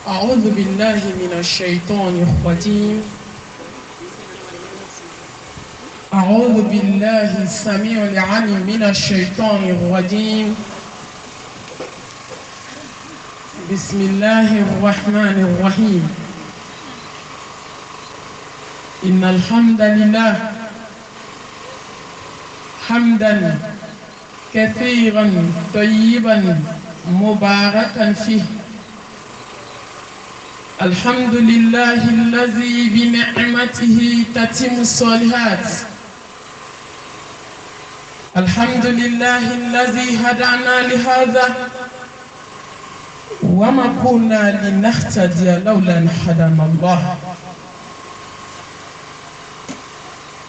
أعوذ بالله من الشيطان الرجيم. أعوذ بالله السميع العليم من الشيطان الرجيم. بسم الله الرحمن الرحيم. إن الحمد لله حمدا كثيرا طيبا مباركا فيه. الحمد لله الذي بنعمته تتم الصالحات. الحمد لله الذي هدانا لهذا وما كنا لنهتدي لولا أن هدانا الله.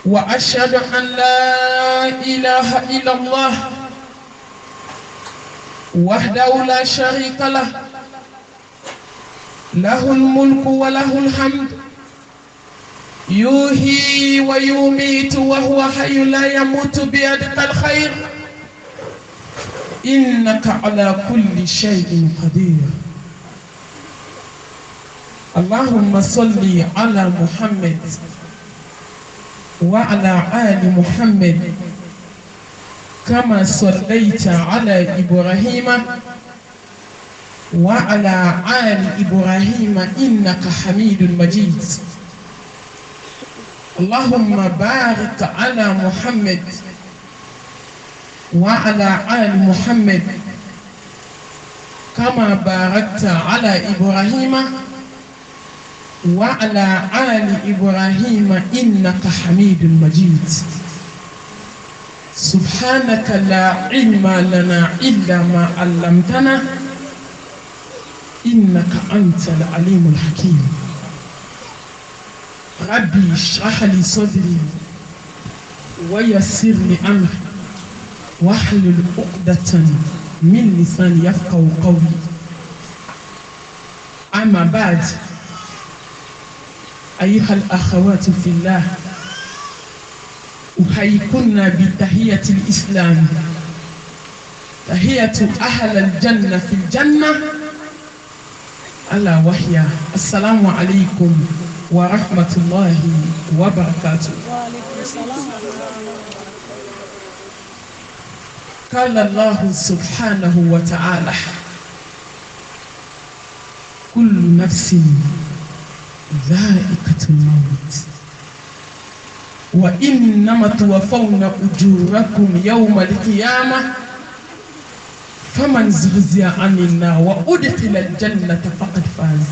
وأشهد أن لا إله إلا الله وحده لا شريك له، له الملك وله الحمد، يحيي ويميت وهو حي لا يموت، بيدك الخير إنك على كل شيء قدير. اللهم صل على محمد وعلى آل محمد كما صليت على إبراهيم وعلى آل إبراهيم إنك حميد مجيد. اللهم بارك على محمد وعلى آل محمد كما باركت على إبراهيم وعلى آل إبراهيم إنك حميد مجيد. سبحانك لا علم لنا إلا ما علمتنا إنك أنت العليم الحكيم. ربي اشرح لي صدري ويسر لي أمري واحلل عقدة من لساني يفقهوا قولي. أما بعد، أيها الأخوات في الله، أحييكن بتحية الإسلام، تحية أهل الجنة في الجنة، ألا وهي السلام عليكم ورحمة الله وبركاته. وعليكم السلام. قال الله سبحانه وتعالى: كل نفس ذائقة الموت وإنما توفون أجوركم يوم القيامة فمن زحزح عن النار وأدخل الجنة فقد فاز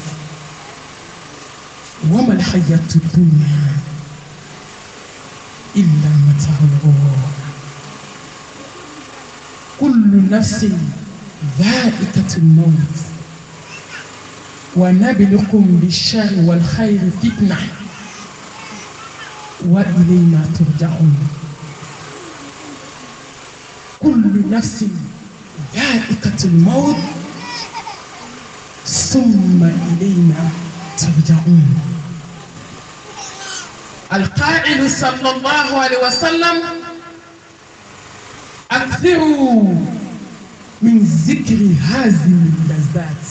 وما الحياة الدنيا إلا متاع الغرور. كل نفس ذائقة الموت ونبلكم بالشر والخير فتنة وإلينا ترجعون. كل نفس ذائقة الموت ثم إلينا ترجعون. القائل صلى الله عليه وسلم: أكثروا من ذكر هذه اللذات.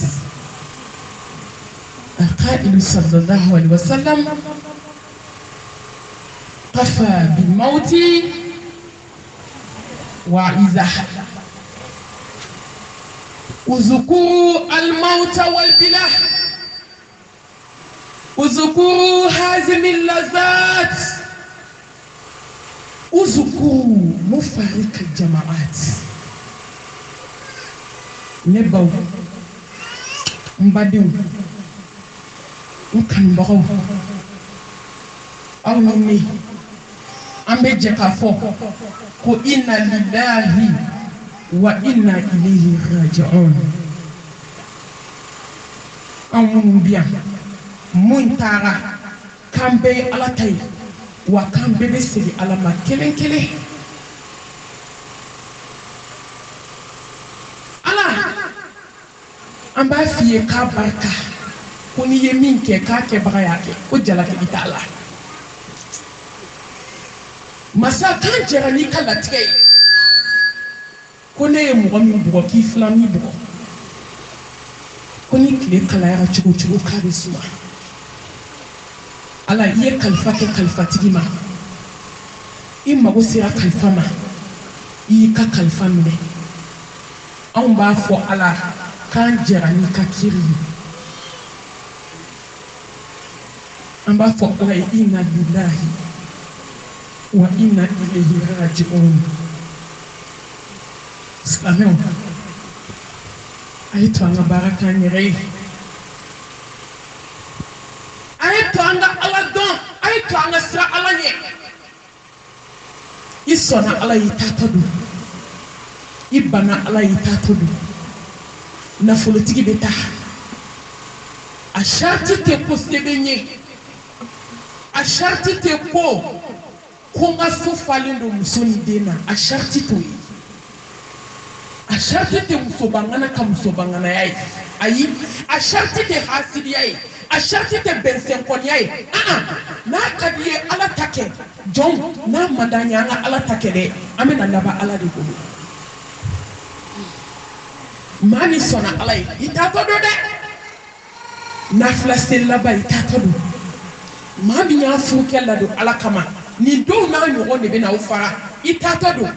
القائل صلى الله عليه وسلم: كفى بالموت وإذا اذكروا الموت والبلى، اذكروا هذه اللذات، اذكروا مفارق الجماعات. نبو مبادئ نكن بغو أولي أمجد كفو كو إنا لله وإنا إليه راجعون. أمون بيا منتارا كامبي على تاي وكامبي بسري على ما كلين كلين على أمبا فيه كابركا كوني يمين كي كاكي بغياكي وجلك إتالا مسا كان جراني كالاتكي ko ne ye mɔgɔ min bugɔ k'i filan min bugɔ ko ni tile kalayara cogo cogo k'a bɛ suma ala i ye kalifa kɛ kalifatigi ma i mago sera kalifa ma i y'i ka kalifa minɛ anw b'a fɔ ala k'an jɛra n'i ka kiri ye an b'a fɔ ala ye inna lillahi wa inna ilayhi raji'un silamɛw a ye to an ka baara k'an yɛrɛ ye a ye to an ka ala dɔn a ye to an ka sira ala ɲɛ i sɔnna ala y'i taatɔ don i banna ala y'i taatɔ don nafolotigi bɛ taa a sariti tɛ ko sɛbɛn ye a sariti tɛ ko n ka so falen don muso ni den na a sariti t'o ye a sariti tɛ musobangana ka musobanganaya ye ayi a sariti tɛ hasidiya ye a sariti tɛ bɛnsɛnkɔniya ye n'a ka di ye ala ta kɛ jɔn n'a man d'an ye an ka ala ta kɛ dɛ an bɛna laban ala de bolo maa min sɔnna ala ye i taatɔ don dɛ nafila seli laban i taatɔ don maa min y'a furu kɛ ladon ala kama nin denw n'a ɲɔgɔn de bɛ na aw fara i taatɔ don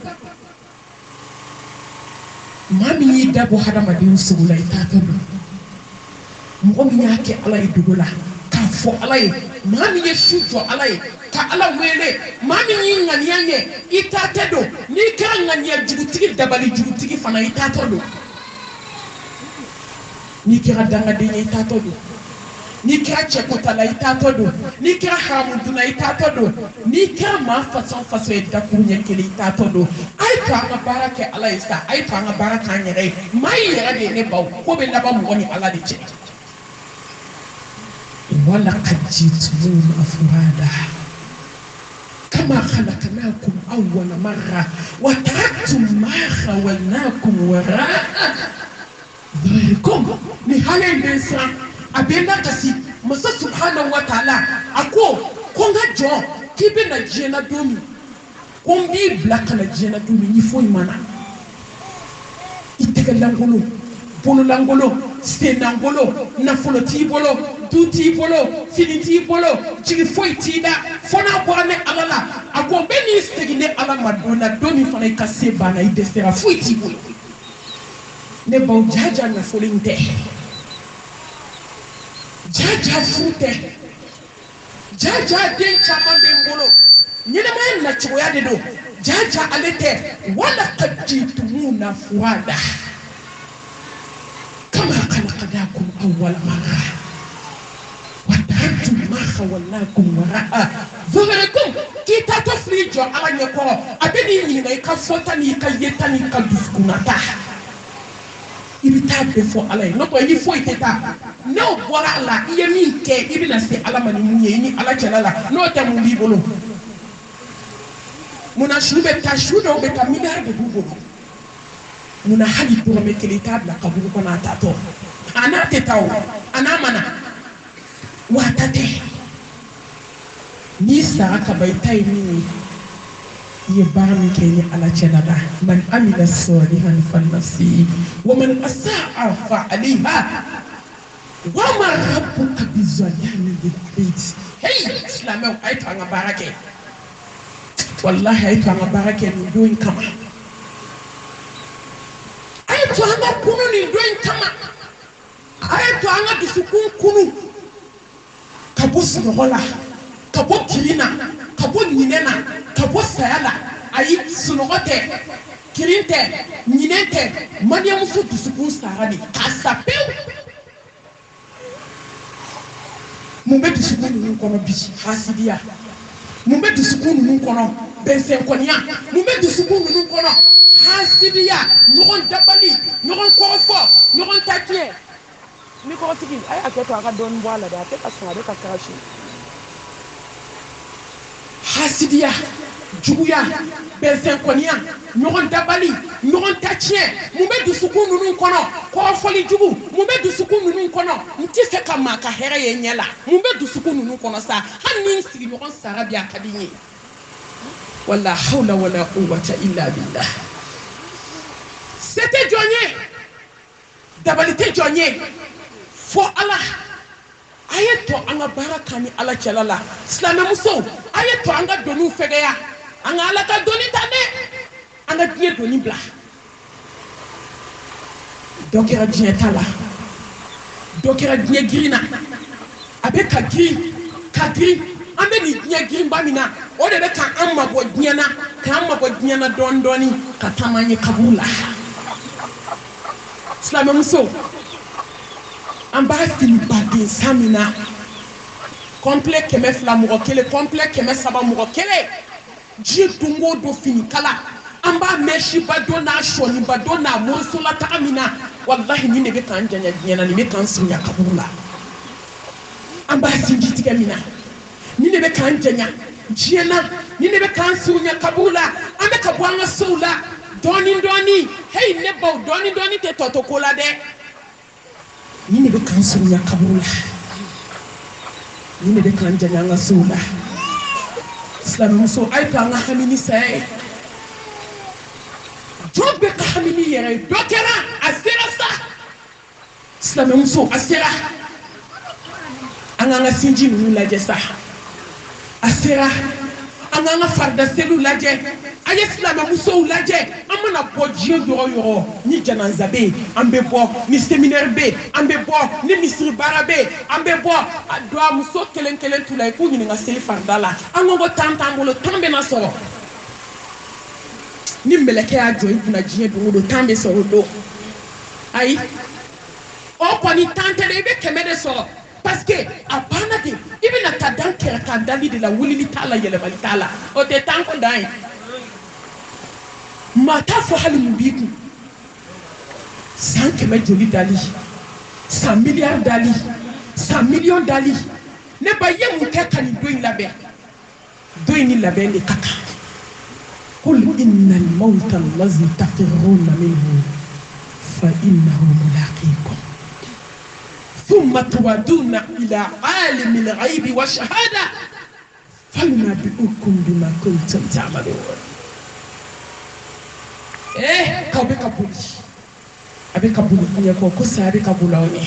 maa min y'i dabɔ hadamadenw sugu la i taatɔ don mɔgɔ min y'a kɛ ala ye dogo la k'a fɔ ala ye maa min ye su jɔ ala ye ka ala wele maa min y'i ŋaniya ɲɛ i taatɔ don n'i kɛra ŋaniya jugutigi dabali jugutigi fana i taatɔ don n'i kɛra dangaden ye i taatɔ don n'i kɛra cɛkotala i taatɔ don n'i kɛra haramuduna i taatɔ don n'i kɛra maa fasɔn fasɔn ye dakuru ɲɛ kelen i taatɔ don a ye to an ka baara kɛ ala ye sa a ye to an ka baara k'an yɛrɛ ye maa yi yɛrɛ de ye ne baw ko bɛ laban mɔgɔ ni ala de cɛ walaqad ji'tumuna furada kama khalaqnakum awwala marra wa taraktum ma khawalnakum wara'a dhahrikum ni halen bɛ siran a bɛ na kasi masa subhanahu wa ta'ala a ko n ka jɔn k'i bɛ na diɲɛ na don min ko n b'i bila ka na diɲɛ na don min ni foyi ma na i tɛgɛ lankolon bolo lankolon sen lankolon nafolo t'i bolo du t'i bolo fini t'i bolo jigi foyi t'i da fo n'a bɔra ne ala la a ko n bɛ n'i segin ne ala ma don na don min fana i ka se banna i dɛsɛra foyi t'i bolo ne baw jaja nafolo in tɛ jaja furu tɛ jaja den caman bɛ n bolo ɲɛnɛmaya nacogoya de don jaja ale tɛ walaqad ji'tumuna furada kama khalaqnakum awwala marra wa taraktum ma khawalnakum wara'a dhahrikum k'i taatɔ fili jɔ ala ɲɛkɔrɔ a bɛ n'i ɲininka i ka fɔta n'i ka yeta n'i ka dusukunnata i bɛ taa bɛɛ fɔ ala ye n'o tɛ ni foyi tɛ taa n'o bɔra a la i ye min kɛ i bɛna se ala ma ni mun ye i ni ala cɛla la n'o tɛ mun b'i bolo munna su bɛ taa su dɔw bɛ taa miliyari de b'u bolo munna hali dɔrɔmɛ kelen t'a bila kaburu kɔnɔ a tatɔ a n'a tɛ taa o a n'a ma na wa a ta tɛ n'i sara ka ban i ta ye min ye i ye baara min kɛ i ni ala cɛla la man amila salihan falinafsihi wa man asa'a fa alayha wa ma rabbuka bizallamin lil abid hey silamɛw a ye to an ka baara kɛ wallahi a ye to an ka baara kɛ nin don in kama a ye to an ka kunu nin don in kama a ye to an ka dusukun kunu ka bɔ sunɔgɔ la ka bɔ kirin na ka bɔ ɲinɛ na ka bɔ saya la ayi sunɔgɔ tɛ kirin tɛ ɲinɛ tɛ mariyamuso dusukun sara de k'a sa pewu mun bɛ dusukun ninnu kɔnɔ bi hasidiya mun bɛ dusukun ninnu kɔnɔ bɛnsɛnkɔniya mun bɛ dusukun ninnu kɔnɔ hasidiya ɲɔgɔn dabali ɲɔgɔn kɔrɔfɔ ɲɔgɔn ta tiɲɛ ni kɔrɔtigi a y'a kɛ to a ka dɔɔnin bɔ a la dɛ a tɛ ka sɔn a bɛ ka karasi hasidiya juguya bɛnsɛnkɔniya ɲɔgɔn dabali ɲɔgɔn ta tiɲɛ mun bɛ dusukun ninnu kɔnɔ kɔrɔfɔli jugu mun bɛ dusukun ninnu kɔnɔ n tɛ fɛ ka maa ka hɛrɛ ye ɲɛ la mun bɛ dusukun ninnu kɔnɔ sa hali ni n sigiɲɔgɔn sara bi a ka di n ye wala hawla wala quwwata illa billah dabalite jonye fo ala ayeto anga baraka ni ala chalala slame muso ayeto anga donu fegeya anga ala ka doni tane anga die doni bla dokera dietala dokera die grina abe ka gri ambe ni die gri mbamina o de be ka amma bo diena don doni ka tamanye kabula slame muso amba fini bade samina complet keme fla mugo kele complet keme saba mugo kele ji dungo do fini kala amba meshi badona shoni badona mursula tamina wallahi ni ne be kan janya diena ni me kan sinya kabula amba sinji tigamina ni ne be kan janya jiena ni ne be kan sinya kabula ambe kabwanga soula doni hey ne baw doni te totokola de ni ne be kan sinya kabula ni ne be kan janya nga soula islam muso ay pa nga hamini say jobbe ka hamini yere dokera asira sa islam muso asira anga nga sinji nu laje sa asira anga nga farda selu laje aye islam muso laje amana bodje yoro ni janaza be ambe bo ni séminaire be ambe bo ni misri barabe ambe bo do muso kelen tulay ko ni nga seli farda la anga go tantambulo tambe na soro ni meleke a joyi kuna jiye do tambe soro do ayi o ko ni tante de be kemede soro parce que apana de ibina kadan kera kadali de la wulili tala yele bali tala o te tanko dai mata fo halu biku 100 keme joli dali 100 milliards dali 100 millions dali ne ba yemu ke kan doini labe de kaka qul innal mawta allazi tafirruna minhu fa innahu mulaqikum ثم تودون إلى عالم الغيب والشهادة فينبئكم بما كنتم تعملون كابي كابولي أبي كابولي كنيا كوكوسا أبي كابولاوني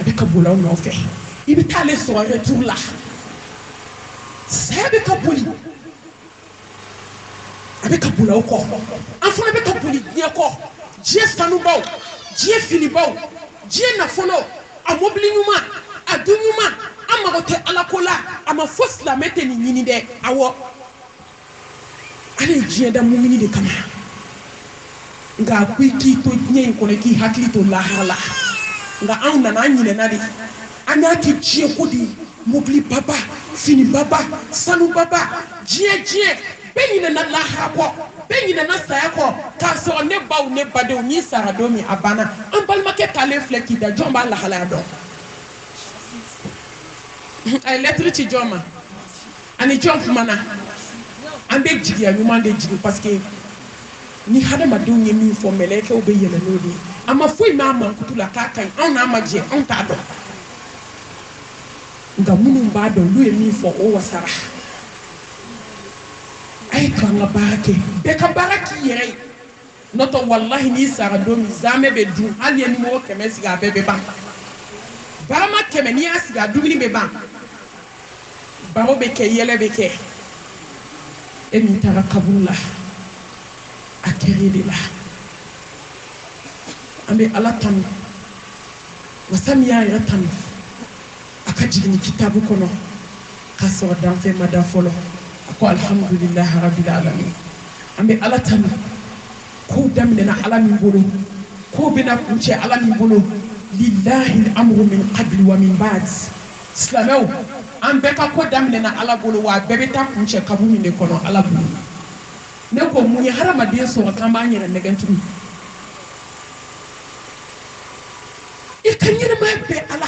أبي كابولاوني أوكي إبي تالي سوى رتولا سأبي كابولي أبي كابولاو كو أنفون أبي كابولي نيا كو جيه سانو باو جيه فيني باو جيه نافولو amobili nyuma adunyuma amagote alakola ama fosla mete ni nyini de awo ale jienda mumini de kama nga kwiki to nyen ko ne ki hakli to la hala nga auna na nyine na de anya ki jie kodi mobili baba fini baba sanu baba jie benyi na la hapo benyi na saya ko ka so ne baw ne bade o ni sara do mi abana an balma ke kale fleki da jomba la hala do ay lettre ci joma ani jom mana an be jigi ya nyuma de jigi parce que ni hada ma do ni mi fo meleke o be yele no di ama foi ma man kutula ka kan on na ma je on ta do nga munu ba do lu e mi fo o wasara ay kanga barake be ka baraki yere noto wallahi ni sara do mi zame be du hali ni mo keme siga bebe ba barama keme ni asiga du ni be ba baro be ke yele be ke e mi tara kabula akere de la ambe ala tan wasamiya ya tan akajini kitabu kono kaso dan fe mada folo ko alhamdulillah rabbil alamin ambe ala tan ko damne na alamin bolo ko bina kunce alamin bolo lillahi al-amru min qabl wa min ba'd islamaw ambe ka ko damne na ala bolo wa bebe ta kunce kabumi ne kono ala bolo ne ko mun yi harama de so kan ba nyere ne gantu ikanyere ma be ala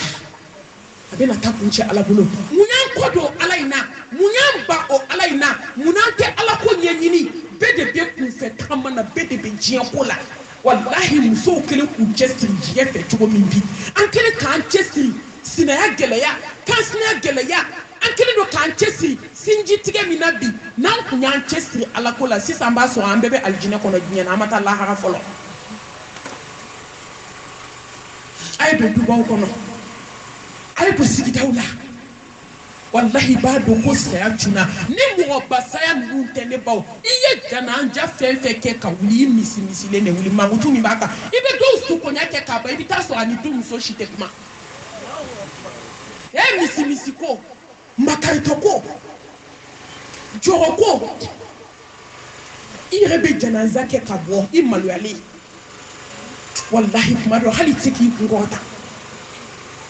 abena ta kunce ala bolo munyan kodo alaina munyan ba o alaina munante ala ko nyanyini bede be ku fe tamana bede be jian ko la wallahi muso kele ku jestri jiye fe tugo min bi an kele kan jestri sina ya geleya kan sina ya geleya an kele do kan jestri sinji tige minabi nan ku nyan jestri ala ko la sisamba so an bebe aljine kono jinya na mata la hara folo ay be dubaw kono ay be sigidaw la wallahi ba do ko saya tuna ni mo ba saya nu tene baw iye jana anja fefe ke ka wuli misi le ne wuli mangutu mi baka ibe do su ko nya ke ka ba ibi taso ani dum so shite kuma misi ko makarito ko joro ko irebe janaza ke ka bo imaluali wallahi kuma do hali tiki ngota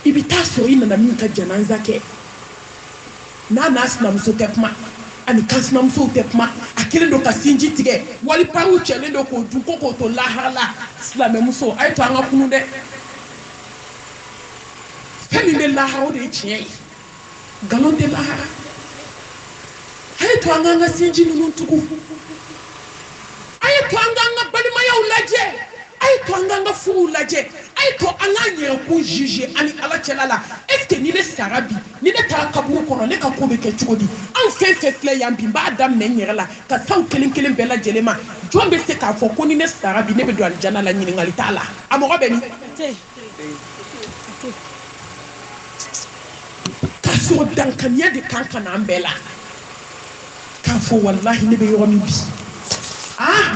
ibi taso ina na min ka janaza ke na nasna muso tekma ani kasna muso tekma akile do ka sinji tige wali paru chele do ko du ko to lahala islam muso ay to anga kunu de femi be laharo de chie galon de lahara ay to anga sinji nunu tuku ay to anga balima yaw laje ay to anga furu laje ay to anga nyere ko juger ani ala chelala est-ce que ni le sarabi ni le tarakabu kono ne ka ko be ke chugodi an fe fle yambi ba adam ne nyere la ka taw kelen bela jelema jombe se ka fo ko ni ne sarabi ne be do aljana la nyini ngali tala amoro be ni ka so dankanya de kankana ambela ka fo wallahi ne be yomi bi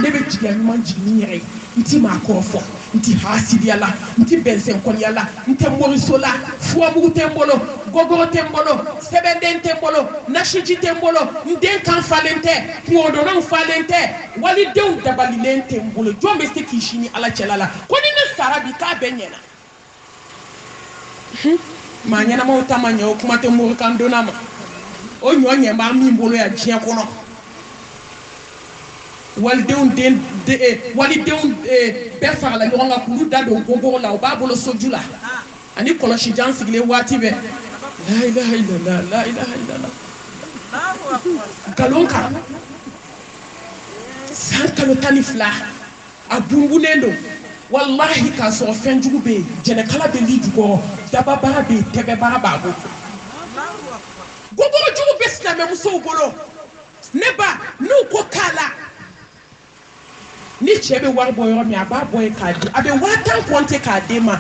ne be jiga man jigni yere nti ma ko fo nti hasidi yala nti bensen kon yala nti morisola fo bugu tembolo gogoro tembolo sebenden tembolo nashiji tembolo nden kan falente podo non falente wali dew dabalinen tembolo jombe se kishini ala chelala koni ne sarabi ka benyena ma nyana mo tamanya o kuma tembolo kan donama o nyonye ma mi mbolo ya jien kono walidenw bɛɛ farala ɲɔgɔn kan k'olu da don gogoro la o b'a bolo soju la ani kɔlɔsi jan sigilen waati bɛɛ la ilaha illallah la ilaha illallah nkalon kan san kalo 12 a bunbunen don wallahi k'a sɔrɔ fɛn jugu bɛ yen jɛnɛkala bɛ li jukɔrɔ dababara bɛ yen tɛbɛbara b'a bolo gogoro jugu bɛ silamɛmusow bolo ne ba n'u ko k'a la ni cɛ bɛ wari bɔ yɔrɔ min a b'a bɔ yen k'a di a bɛ 1000 kɔnte k'a den ma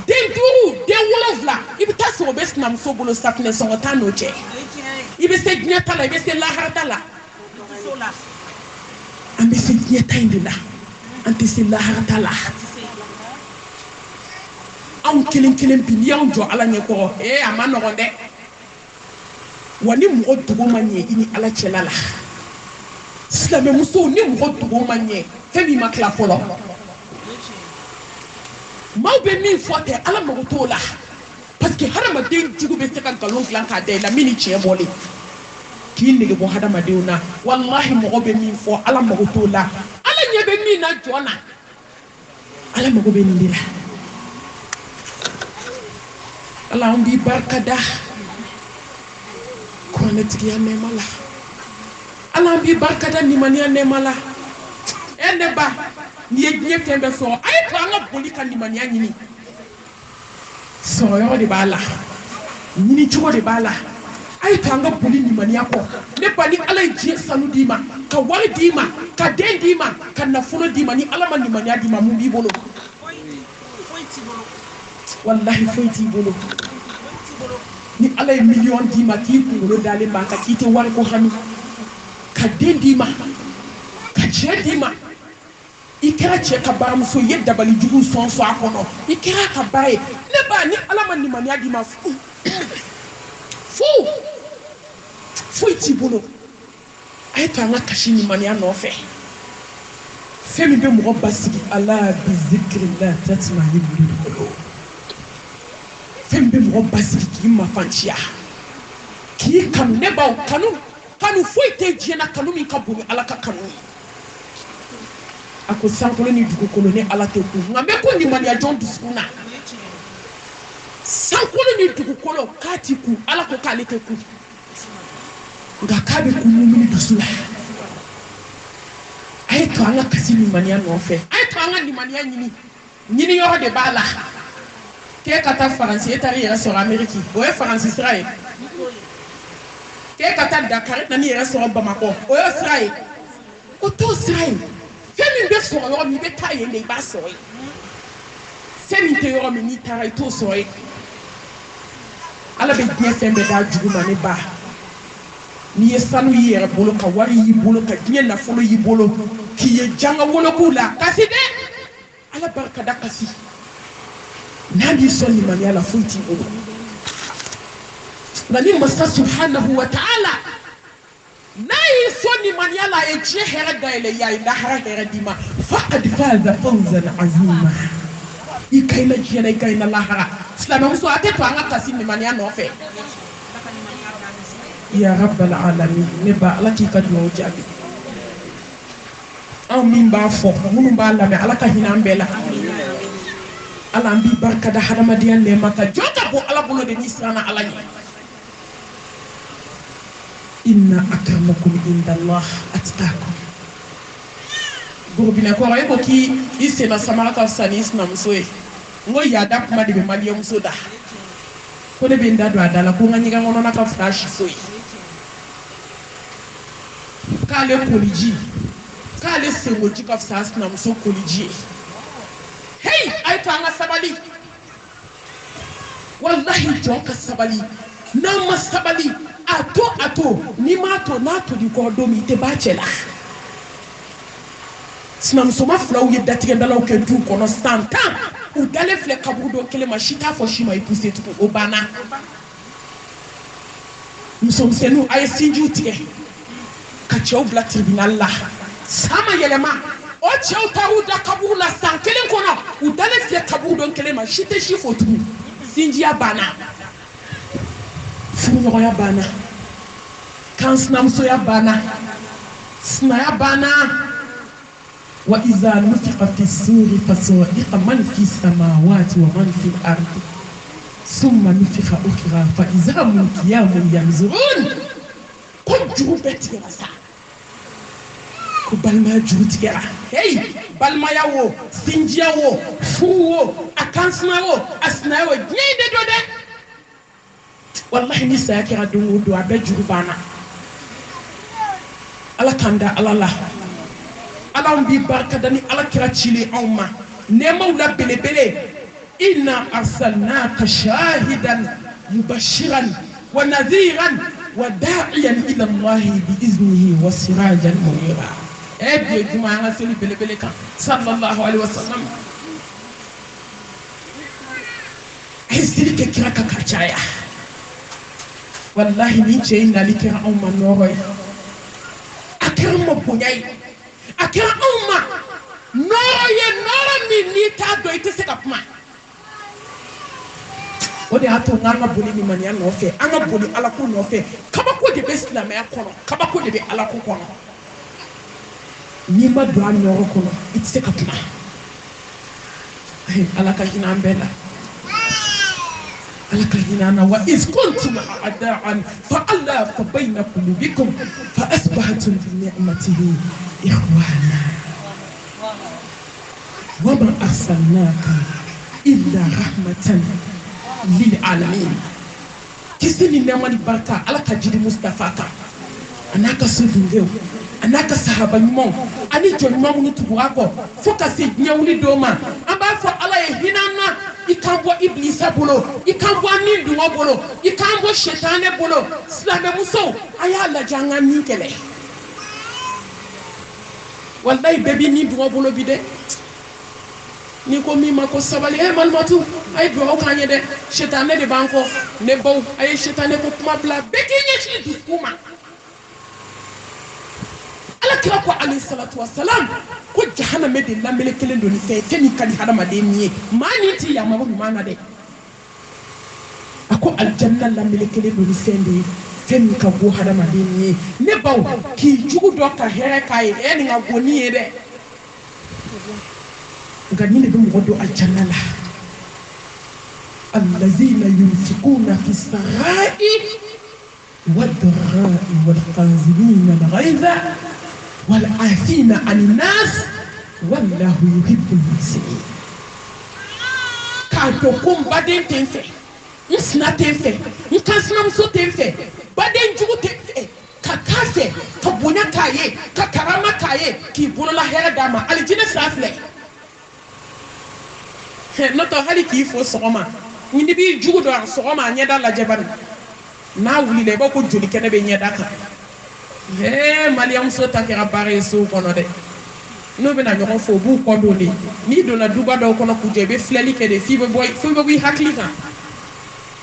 den 5 den 7 i bɛ taa sɔrɔ o bɛ sinamuso bolo safunɛ sɔngɔ t'a n'o cɛ i bɛ se diɲɛ ta la i bɛ se lahara ta la an bɛ se diɲɛ ta in de la an tɛ se lahara ta la anw kelen bi n'i y'anw jɔ ala ɲɛkɔrɔ a ma nɔgɔn dɛ wa ni mɔgɔ dogo ma ɲɛ i ni ala cɛla la silamɛmusow ni mɔgɔ dogo ma ɲɛ fɛn min ma tila fɔlɔ maaw bɛ min fɔ tɛ ala mago t'o la parce que hadamaden jugu bɛ se ka nkalon dilan k'a da i la min ni tiɲɛ bɔlen k'i nege bɔ hadamadenw na walahi mɔgɔ bɛ min fɔ ala mago t'o la ala ɲɛ bɛ min na jɔn na ala mago bɛ nin de la ala an b'i barika da kuranɛtigiya nɛɛma la ala an b'i barika da limaniya nɛɛma la ne ba ni ye diɲɛ fɛn bɛɛ sɔrɔ a ye to an ka boli ka limaniya ɲini sɔrɔ yɔrɔ de b'a la ɲini cogo de b'a la a ye to an ka boli limaniya kɔ ne ba ni ala ye diɲɛ sanu d'i ma ka wari d'i ma ka den d'i ma ka nafolo d'i ma ni ala ma limaniya d'i ma mun b'i bolo wallahi foyi t'i bolo ni ala ye miliyɔn d'i ma k'i kunkolo dalen b'a kan k'i tɛ wari ko hami ka den d'i ma ka cɛ d'i ma i kɛra cɛ ka baramuso ye dabali jugu sɔn a kɔnɔ i kɛra ka ba ye ne ba ni ala ma limaniya d'i ma foyi t'i bolo a ye to an ka kasi limaniya nɔfɛ fɛn min bɛ mɔgɔ basigi ala bi zikrillah tatma'innul qulub fɛn min bɛ mɔgɔ basigi k'i mafanciya k'i kanu ne baw kanu foyi tɛ diɲɛ na kanu min ka bon ni ala ka kanu ye a ko sankolo ni dugukolo ni ala tɛ kun nka n bɛ ko limaniya jɔn dusukun na sankolo ni dugukolo k'a ti kun ala ko k'ale tɛ kun nka k'a bɛ kun mumuni dusu la a ye to an ka kasi limaniya nɔfɛ a ye to an ka limaniya ɲini yɔrɔ de b'a la k'e ka taa faransi e taara i yɛrɛ sɔrɔ ameriki o ye faransi sira ye k'e ka taa dakar na n'i yɛrɛ sɔrɔ bamakɔ o ye sira ye o t'o sira ye fɛn min bɛ sɔrɔ yɔrɔ min i bɛ taa yen de i b'a sɔrɔ yen fɛn min tɛ yɔrɔ min n'i taara i t'o sɔrɔ yen ala bɛ diɲɛ fɛn bɛɛ d'a jugu ma ne ba n'i ye sanu y'i yɛrɛ bolo ka wari y'i bolo ka diɲɛ nafolo y'i bolo k'i ye janga wolokow la kasi dɛ ala barika da kasi n'a b'i sɔn limaniya la foyi t'i bolo nka ni masa subhanahu wa ta'ala n'a y'i sɔn limaniya la a ye diɲɛ hɛrɛ dayɛlɛ i ye a ye lahara hɛrɛ d'i ma faqad faza fawzan azima i ka ɲi na diɲɛ na i ka ɲi na lahara silamɛmuso a tɛ to an ka kasi limaniya nɔfɛ ya rabbal alamin ne ba ala k'i ka dugawu jaabi anw min b'a fɔ minnu b'a lamɛn ala ka hinɛ an bɛɛ la ala an b'i barika da hadamadenya nɛɛma kan jɔn ka bɔ ala bolo de n'i siranna ala ɲɛ inna akramakum indallah atqakum gorobinɛkɔrɔ e ko k'i senna samara ka fisa n'i sinamuso ye n ko yaada kuma de bɛ maliyɛnmuso da ko ne bɛ n da don a da la ko n ka ɲɛgɛn kɔnɔna ka fisa a siso ye k'ale koliji k'ale senkoji ka fisa a sinamuso koliji ye hey a ye to an ka sabali walahi jɔn ka sabali n'an ma sabali a to n'i m'a to n'a toli kɔrɔ don min i tɛ b'a cɛ la sinamusoma filaw ye datigɛdalaw kɛ du kɔnɔ san 10 u dalen filɛ kaburu dɔ kelen ma si t'a fɔ si ma i poussé tugun o banna musomisɛnninw a ye sinjiw tigɛ ka cɛw bila tribunal la san ma yɛlɛma o cɛw taar'u da kaburu la san 1 kɔnɔ u dalen filɛ kaburu dɔ kelen ma si tɛ si fɔ tugun sinjiya banna furuɲɔgɔnya banna kan sinamusoya banna sinaya banna وإذا نفخ في الصور فصعق من في السماوات ومن في الأرض ثم نفخ أخرى فإذا هم قيام ينظرون كل جروب تيرا balmaya juru tigɛra hey balimaya wo sinjiya wo furu wo a kansuma wo a sinaya wo diɲɛ de do dɛ wallahi ni saya kɛra don o don a bɛɛ juru banna ala k'an da ala la ala b'i barika da ni ala kira cilen anw ma nɛɛmaw la belebele inna arsalnaka shahidan mubashiran wa nadhiran wa da'iyan ila allahi bi iznihi wa sirajan munira bi juma an ka seli belebele kan sallallahu alaihi wasallam ai seli kɛ kira kan ka caya wallahi ni cɛ in nali kɛra anw ma nɔɔrɔ ye a kɛra an ma bonya ye a kɛra anw ma nɔɔrɔ ye nɔɔrɔ min n'i t'a dɔn i tɛ se ka kuma o de y'a to n'an ka boli limaniya nɔfɛ an ka boli alako nɔfɛ kabako de bɛ silamɛya kɔnɔ kabako de bɛ alako kɔnɔ n'i ma don a nɔɔrɔ kɔnɔ i tɛ se ka kuma ala ka hinɛ an bɛɛ la ala ka hinɛ an na wa iz kuntum a'da'an fa'alafa bayna qulubikum fa asbahtum bi ni'matihi ikhwana wa ma arsalnaka illa rahmatan lil alamin kisi ni nɛɛma ni barika ala ka jiri mustafa kan a n'a ka sodenw a n'a ka sahaba ɲumanw ani jɔn ɲuman minnu tugu a kɔ fo ka se diɲɛ wuli dɔw ma an b'a fɔ ala ye hinɛ an na i k'an bɔ ibilisa bolo i k'an bɔ nin dungɔ bolo i k'an bɔ setanɛ bolo silamɛmusow a y'a lajɛ an ka nin kɛlɛ walayi bɛɛ b'i nin dungɔ bolo bi dɛ ni ko min ma ko sabali malimatu a ye dugawu k'an ye dɛ setanɛ de b'an kɔ ne baw a ye setanɛ ko kuma bila bɛɛ k'i ɲɛsin dusukun ma ala kira ko alayhi salatu wasalam ko jahanama de lamɛnni kelen don ni fɛn fɛn min ka di hadamaden min ye maa ni ti yamaru ɲuman na dɛ a ko alijanna lamɛnni kelen don ni fɛn de ye fɛn min ka go hadamaden min ye ne baw k'i jugu dɔ ka hɛrɛ k'a ye nin ka go ni ye dɛ nka nin de bɛ mɔgɔ don alijanna la allazina yunfikuna fi sarai والضراء والكاظمين الغيظ والعافين عن الناس والله يحب المحسنين k'a dɔn ko n baden tɛ n fɛ n sina tɛ n fɛ n kansinamuso tɛ n fɛ baden jugu tɛ n fɛ ka k'a fɛ ka bonya k'a ye ka karama k'a ye k'i bolola hɛrɛ d'a ma alijinɛ sira filɛ n'o tɛ hali k'i fo sɔgɔma ni b'i jugu dɔn sɔgɔma a ɲɛda lajɛ bari n'a wulila i b'a ko joli kɛnɛ bɛ ɲɛda kan maliyamuso ta kɛra baara ye so kɔnɔ dɛ n'u bɛna ɲɔgɔn fo u b'u kɔ don de n'i donna duba dɔw kɔnɔ k'u jɔ i bɛ filɛli kɛ de f'i bɛ bɔ i hakili kan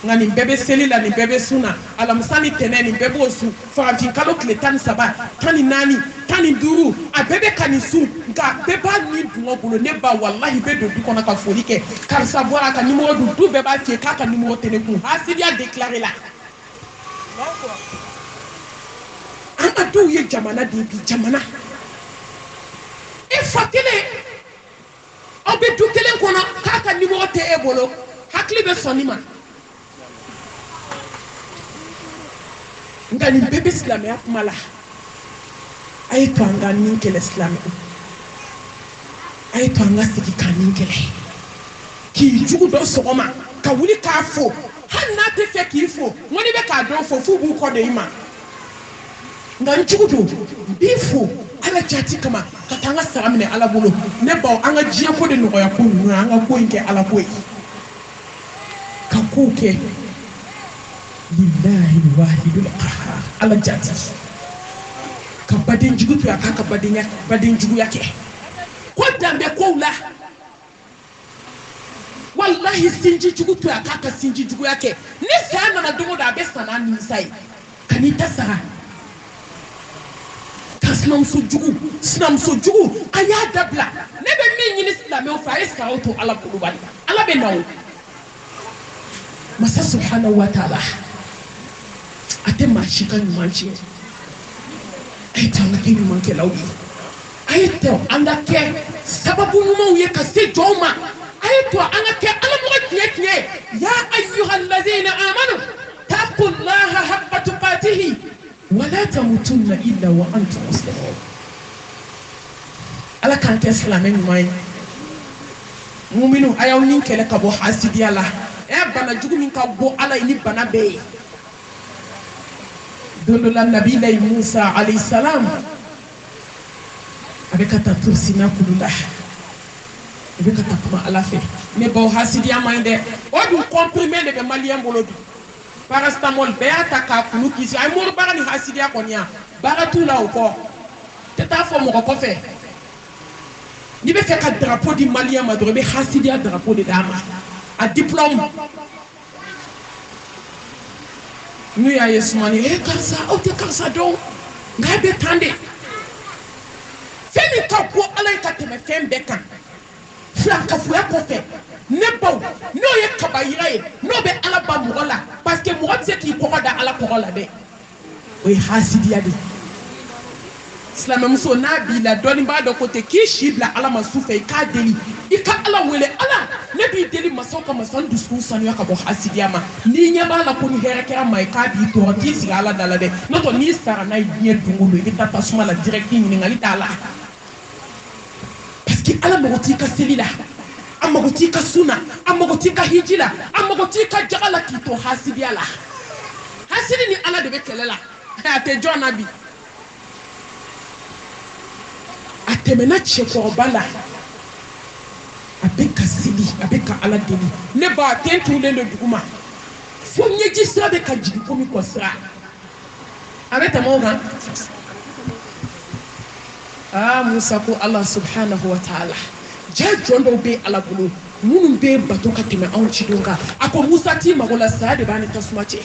nka nin bɛɛ bɛ seli la nin bɛɛ bɛ sun na alamisa ni tɛnɛ nin bɛɛ b'o sun farafin kalo tile 13 14 15 a bɛɛ bɛ ka nin sun nka bɛɛ b'a ni dungɔ bolo ne ba walahi bɛ don du kɔnɔ ka foli kɛ karisa bɔra a ka nimoro dun du bɛɛ b'a f'i ye k'a ka nimoro tɛ ne kun hasidiya déclaré la an ka dɔw ye jamana de bi jamana e fa kelen aw bɛ du kelen kɔnɔ k'a ka nimoro tɛ e bolo hakili bɛ sɔn nin ma nka nin bɛɛ bɛ silamɛya kuma la a ye to an ka nin kɛlɛ silamɛw a ye to an ka segin ka nin kɛlɛ k'i jugu dɔn sɔgɔma ka wuli k'a fo hali n'a tɛ fɛ k'i fo n ko n'i bɛ k'a dɔn fo f'u b'u kɔ de i ma nka n jugu don n b'i fo ala jati kama ka taa an ka sara minɛ ala bolo ne baw an ka diɲɛ ko de nɔgɔya ko ninnu an ka ko in kɛ ala ko ye ka kow kɛ lillahi wahidul qahhar ala jati ka baden jugu to a k'a ka baden juguya kɛ ko danbe kow la wallahi sinji jugu to a k'a ka sinji juguya kɛ ni saya nana don o don a bɛ sa n'a nimisa ye ka n'i ta sara sinamuso jugu a y'a dabila ne bɛ min ɲini silamɛw fɛ a ye saraw to ala bolo bari ala bɛ na o masa subhanahu wa ta'ala a tɛ maa si ka ɲuman tiɲɛ a ye to an ka kɛ ɲumankɛlaw ye a ye to an ka kɛ sababu ɲumanw ye ka se jɔnw ma a ye to an ka kɛ alamɔgɔ tiɲɛ ya ayyuhal ladhina amanu taqullaha haqqa tuqatihi wala tamutunna illa wa antum muslimun ala k'an kɛ silamɛ ɲuman ye muminu a y'aw ni kɛlɛ ka bɔ hasidiya la bana jugu min ka bɔ ala ye ni bana bɛɛ ye don dɔ la nabilayi musa alayhi salam a bɛ ka taa tursina kulu la a bɛ ka taa kuma ala fɛ ne baw hasidiya man ɲi dɛ o dun comprimé de bɛ maliyɛn bolo bi parastamol bɛɛ y'a ta k'a kulu kisi a ye mori baara ni hasidiya kɔni ya baara t'u la o kɔ tɛ taa fɔ mɔgɔ kɔfɛ n'i bɛ fɛ ka drapeau di maliyɛn ma dɔrɔn i bɛ hasidiya drapeau de d'a ma a diplôme n'u y'a ye sumani karisa aw tɛ karisa dɔn nka a bɛ tan de fɛn min ka bon ala ye ka tɛmɛ fɛn bɛɛ kan filankafoya kɔfɛ ne baw n'o ye kabayira ye n'o bɛ ala ba mɔgɔ la parce que mɔgɔ tɛ se k'i kɔgɔ da ala kɔgɔ la dɛ o ye hasidiya de silamɛmuso n'a b'i la dɔɔni b'a dɔn ko tɛ k'i si bila ala ma su fɛ i k'a deli i ka ala wele ala ne b'i deli masaw ka masa n dusukun sanuya ka bɔ hasidiya ma n'i ɲɛ b'a la ko ni hɛrɛ kɛra ma ye k'a b'i tɔɔrɔ k'i sigi ala da la dɛ n'o tɛ n'i sara n'a ye diɲɛ don o don i bɛ taa tasuma la direct ɲininkali t'a la parce que ala mago t'i ka seli la a mago t'i ka sunna a mago t'i ka hiji la a mago t'i ka jaga la k'i to hasidiya la hasidi ni ala de bɛ kɛlɛ la a tɛ jɔn na bi a tɛmɛna cɛkɔrɔba la a bɛ ka seli a bɛ ka ala deli ne ba a den turulen don dugu ma fo ɲɛji sira bɛ ka jigin komi kɔ sira a bɛ tɛmɛ o kan musa ko ala subhanahu wa ta'ala ja jɔn dɔw bɛ ala bolo minnu bɛ bato ka tɛmɛ anw cidon kan a ko musa t'i mago la saya de b'a ni tasuma cɛ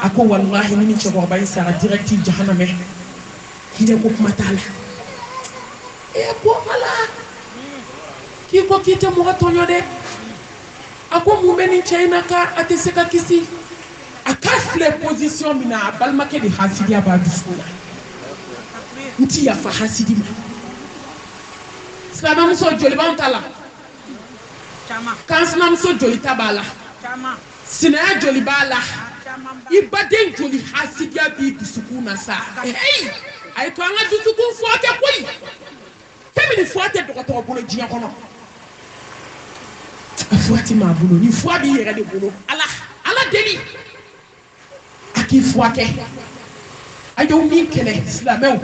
a ko walahi ni cɛkɔrɔba in sara direct jahanamɛ hinɛ ko kuma t'a la ko ala k'i ko k'i tɛ mɔgɔ tɔɲɔ dɛ a ko mun bɛ nin cɛ in na ka a tɛ se ka kisi a k'a filɛ position min na a balimakɛ de hasidiya b'a dusukun na n ti yafa hasidi ma silamɛmuso joli b'anw ta la kan sinamuso joli ta b'a la sinaya joli b'a la i baden joli hasidiya b'i dusukun na sa a ye to an ka dusukun furakɛ koyi fɛn min ni fura tɛ dɔgɔtɔrɔ bolo diɲɛ kɔnɔ a fura ti maa bolo ni fura b'i yɛrɛ de bolo ala deli a k'i furakɛ a y'aw min kɛlɛ silamɛw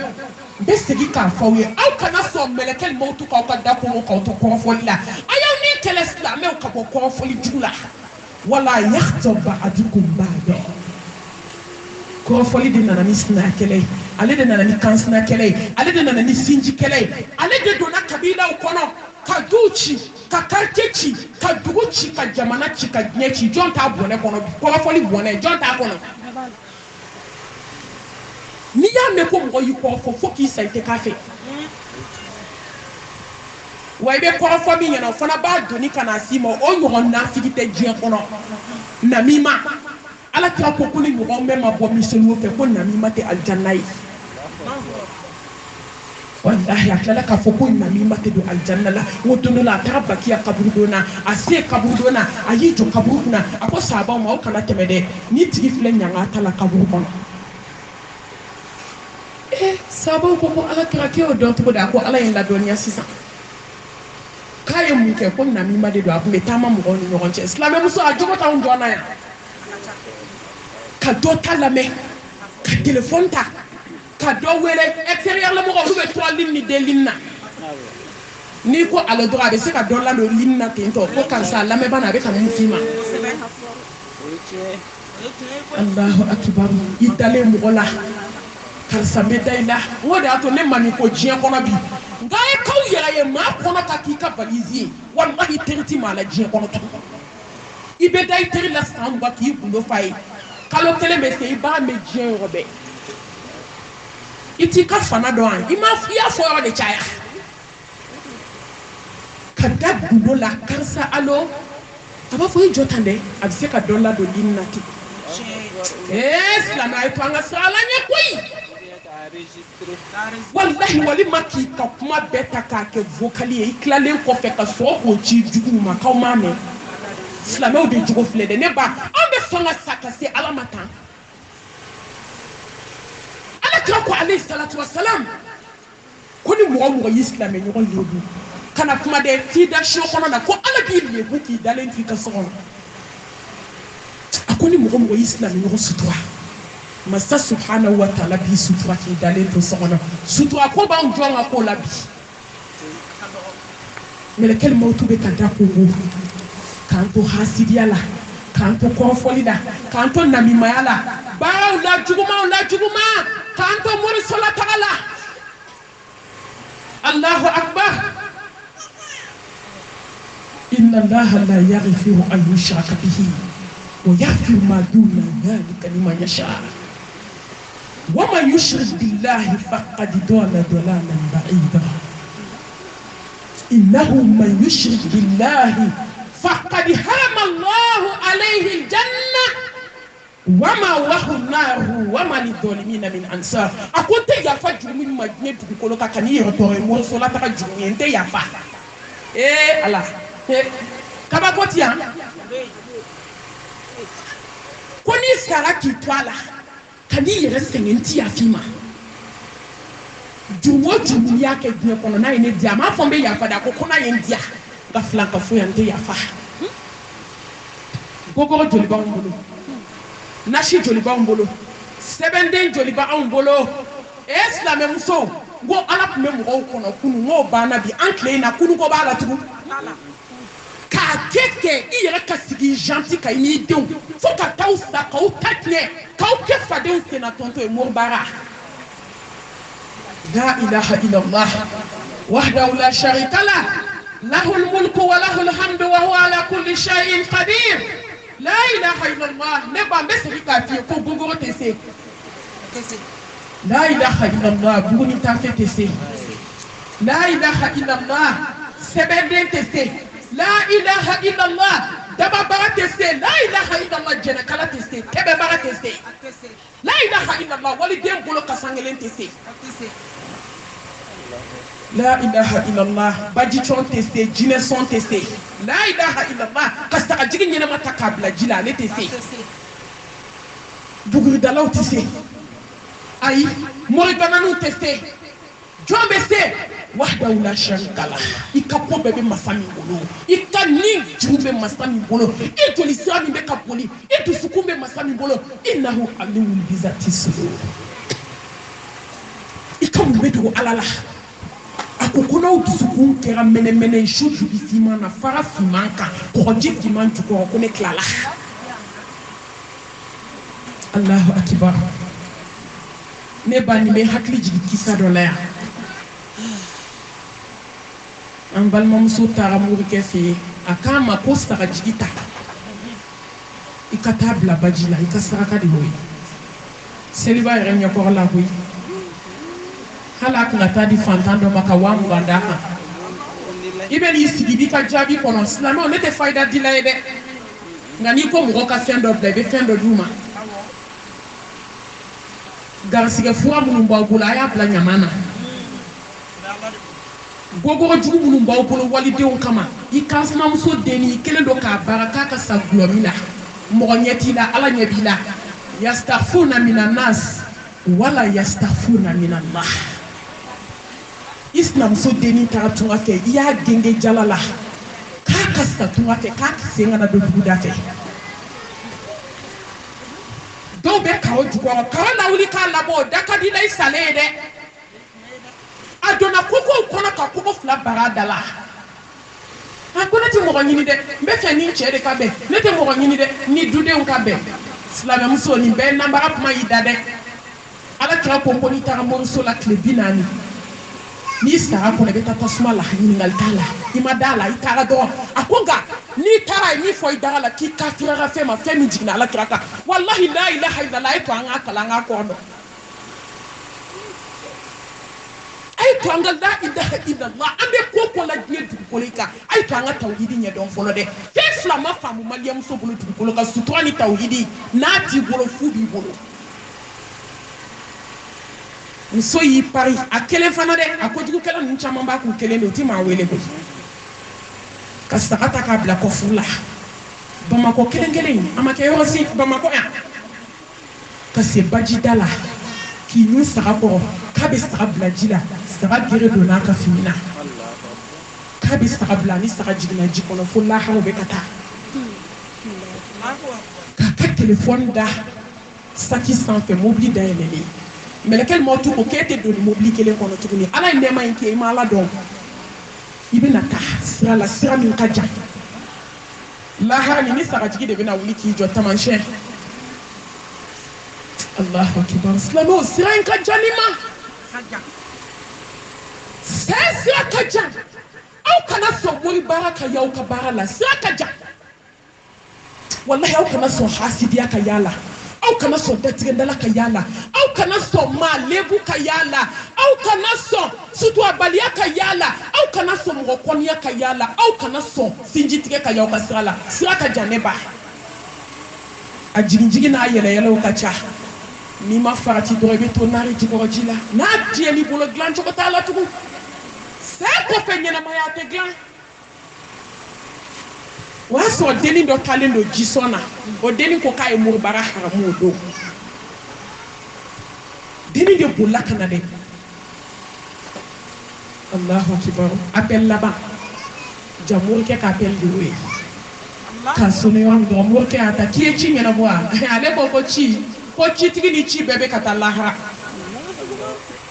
n bɛ segin k'a fɔ aw ye aw kana sɔn mɛlɛkɛ maaw to k'aw ka da kɔngɔ k'aw to kɔrɔfɔli la a y'aw min kɛlɛ silamɛw ka bɔ kɔrɔfɔli jugu la wala yaghtab ba'dukum ba'da kɔrɔfɔli de nana ni sinaya kɛlɛ ye ale de nana ni kansina kɛlɛ ye ale de nana ni sinji kɛlɛ ye ale de donna kabilaw kɔnɔ ka duw ci ka quartier ci ka dugu ci ka jamana ci ka diɲɛ ci jɔn t'a bɔnɛ kɔnɔ kɔrɔfɔli bɔnɛ jɔn t'a kɔnɔ n'i y'a mɛn ko mɔgɔ y'i kɔrɔfɔ fo k'i sa i tɛ k'a fɛ wa i bɛ kɔrɔfɔ min ɲɛna o fana b'a doni ka na s'i ma o ɲɔgɔn nafigi tɛ diɲɛ kɔnɔ namima ala kira ko ni ɲɔgɔn bɛɛ ma bɔ miseliw fɛ ko namima tɛ alijanna ye wallahi a tilala k'a fɔ ko namima tɛ don alijanna la o don dɔ la a taara bakiya kaburu don na a se kaburu don na a y'i jɔ kaburu kunna a ko sahabaw ma aw kana tɛmɛ dɛ ni tigi filɛ ɲanga ta la kaburu kɔnɔ sahabaw ko ko ala kira k'e y'o dɔn cogo di a ko ala ye n ladɔnniya sisan k'a ye mun kɛ ko namima de don a tun bɛ taama mɔgɔw ni ɲɔgɔn cɛ silamɛmuso a jogo t'anw jɔn na yan ka dɔ ta lamɛn ka telefɔni ta ka dɔ wele extérieur la mɔgɔw olu bɛ 3 lignes ni 2 lignes na n'i ko allo dɔrɔn a bɛ se ka dɔ ladon ligne na ten tɔ ko karisa a lamɛnbana a bɛ ka mun f'i ma Allahu akbar i dalen mɔgɔ la karisa bɛ da i la n ko de y'a to ne ma nin ko diɲɛ kɔnɔ bi nka a ye k'aw yɛrɛ ye maa kɔnɔ ka k'i ka valise ye walahi teri ti maa la diɲɛ kɔnɔ tugun i bɛ da i teri la san 20 k'i gundo fa ye kalo kelen bɛ se i b'a mɛn diɲɛ yɔrɔ bɛɛ i t'i ka fana dɔn yan i y'a fɔ yɔrɔ de caya ka da gundo la karisa alo a b'a fɔ i jɔ tan dɛ a bɛ se ka dɔ ladon ligne na ten silamɛ a ye to an ka sira la ɲɛ koyi wallahi wali ma k'i ka kuma bɛɛ ta k'a kɛ vocal ye i tilalen kɔfɛ ka sɔrɔ k'o ci juguw ma k'aw m'a mɛn silamɛw de jogo filɛ dɛ ne ba an bɛ sɔn ka sa ka se ala ma tan ala kira ko alayhi salatu wa salam ko ni mɔgɔ mɔgɔ y'i silamɛ ɲɔgɔn lebu kana kuma dɛ t'i da so kɔnɔ na ko ala b'i lebu k'i dalen to i ka so kɔnɔ a ko ni mɔgɔ mɔgɔ y'i silamɛ ɲɔgɔn sutura masa subhanahu wa ta'ala b'i sutura k'i dalen to so kɔnɔ sutura ko b'anw jɔn ka ko la bi mɛlɛkɛl mawutu bɛ ka da kogo k'an to hasidiya la k'an to kɔrɔfɔli la k'an to namimaya la baaraw la juguman k'an to morisola taga la Allahu akbar inna allaha la yaghfiru an yushraka bihi wa yaghfiru ma duna dhalika liman yasha wa man yushrik billahi faqad dalla dalalan ba'ida innahu man yushrik billahi فقد حرم الله عليه الجنة وما وهو النار وما للظالمين من أنصار أكون تيافا جرمي مجنة تقولوا كأني يرتوه مرسولا تكا جرمي تيافا الله كما قلت يا كوني ساركي توالا كأني يرسلين تيافيما جرمو ياك الدنيا كنا نايني ديا ما فهم بيافا دا كوكونا ينديا gafla ka fo yante yafa gogoro joliba on bolo nashi joliba on bolo sebenden joliba on bolo islam muso go ala kume mo kono kunu ngo bana bi antle na kunu ko bala tugu ka keke i yɛrɛ ka sigi gentil ka ni denw fo ka taw sa ka tatne ka ke fadenw sena tonto e morbara la ilaha illallah wahdahu la sharika la له الملك وله الحمد وهو على كل شيء قدير لا إله إلا الله نبا مسري كافي كو بوغو تسي لا إله إلا الله بوغو تافي تسي لا إله إلا الله سبندين تسي لا إله إلا الله دبا برا تسي لا إله إلا الله جنكالا تسي كبه برا تسي لا إله إلا الله ولدين بولو كسانجلين تسي لا إله إلا الله باجيتون تسي جينسون تسي لا إله إلا الله كاستaka jigin ñena mata kabla jila ne tسي buguri dalaw tسي ay moy bananu tسي jombe se wahdahu la sharika la ikapo bebe masami bolo ikani jumbe masami bolo itoli sami be kapoli itu sukumbe masami bolo innahu alimul bizati sudur ikamu bedu alala ko kono dusukun kɛra mɛnɛmɛnɛ su jubi fiman na fara fiman kan kɔgɔji fiman jukɔrɔ ko ne tilala Allahu akibar ne ba ni bɛ hakili jigin kisa dɔ la yan an balimamuso taara morikɛ fɛ yen a k'a ma ko sagajigi ta i ka taa bila baji la i ka saraka de y'o ye seliba yɛrɛ ɲɛkɔrɔ la koyi hali a tɛna taa di fantan dɔ ma ka 20,000 d'a kan i bɛ n'i sigi i b'i ka jaabi kɔnɔ silamɛw ne tɛ fayida di la ye dɛ nka n'i ko mɔgɔ ka fɛn dɔ bila i bɛ fɛn dɔ d'u ma garisigɛ fura minnu b'aw bolo a y'a bila ɲaman na gogoro jugu minnu b'aw bolo walidenw kama i kansinamuso denni i kelen don k'a baara k'a ka sa gulɔmi la mɔgɔ ɲɛ t'i la ala ɲɛ b'i la yastafuna minan nas wala yastafuna minallah i sinamuso denni taara tunga kɛ i y'a genge jala la k'a ka sa tunga kɛ k'a sen kana don duguda fɛ dɔw bɛ kawo jukɔrɔ kawo lawuli k'a labɔ da ka di la i salen ye dɛ a donna kokow kɔnɔ ka koko 2 bara da la a ko ne tɛ mɔgɔ ɲini dɛ n bɛ fɛ ni cɛ de ka bɛn ne tɛ mɔgɔ ɲini dɛ ni dudenw ka bɛn silamɛmuso nin bɛɛ nanbara kuma y'i da dɛ ala kira ko n'i taara moriso la tile 40 n'i sara kɔnɔ i bɛ taa tasuma la ɲininkali t'a la i ma d'a la i taara dɔrɔn a ko nka n'i taara ye min fɔ i dara la k'i kafirira fɛn ma fɛn min jiginna ala kira kan walahi la ilaha illallah a ye to an k'a kalan an k'a kɔrɔ dɔn a ye to an ka la ilaha illallah an bɛ ko ko la diɲɛ dugukolo kan a ye to an ka tawhidi ɲɛdɔn fɔlɔ dɛ fɛn fila ma faamu maliyamuso bolo dugukolo kan sutura ni tawhidi n'a t'i bolo fu b'i bolo muso y'i pari a kelen fana dɛ a kojugukɛla ninnu caman b'a kun kelen de u ti maa wele koyi ka saga ta k'a bila kɔfuru la bamakɔ kelen kelen a ma kɛ yɔrɔ si bamakɔ yan ka se bajida la k'i ɲun saga kɔrɔ k'a bɛ saga bila ji la saga gere donna a ka fini na k'a bɛ saga bila ni saga jiginna ji kɔnɔ fo laharaw bɛ ka taa k'a ka telefɔni da saki sanfɛ mobili dayɛlɛlen mɛlɛkɛ mɔtu ko k'e tɛ don ni mobili kelen kɔnɔ tuguni ala ye nɛɛma in kɛ i ma ala dɔn i bɛna taa sira la sira min ka jan lahara ni sagajigi de bɛna wuli k'i jɔ taamasiyɛn Allahu akibar silamɛw sira in ka jan ni ma sira ka jan aw kana sɔn mori baara ka y'aw ka baara la sira ka jan wallahi aw kana sɔn hasidiya ka y'a la aw kana sɔn datigɛdala ka y'a la aw kana sɔn maa lebu ka y'a la aw kana sɔn suturabaliya ka y'a la aw kana sɔn mɔgɔ kɔniya ka y'a la aw kana sɔn sinjitigɛ ka y'aw ka sira la sira ka jan ne ba a jigin n'a yɛlɛyɛlɛw ka ca n'i ma farati dɔrɔn i bɛ to naare jukɔrɔ ji la n'a diɲɛn'i bolo dilan cogo t'a la tugun saya kɔfɛ ɲɛnamaya tɛ dilan o y'a sɔrɔ denni dɔ taalen don jisɔn na o denni ko k'a ye moribara haramu o don denni de bolila ka na dɛ Allahu akibar appel laban ja morikɛ ka appel de y'o ye ka sonne yɔrɔ min dɔrɔn morikɛ y'a ta k'i ye ci ɲɛnabɔ wa ale ko citigi ni ci bɛɛ bɛ ka taa lahara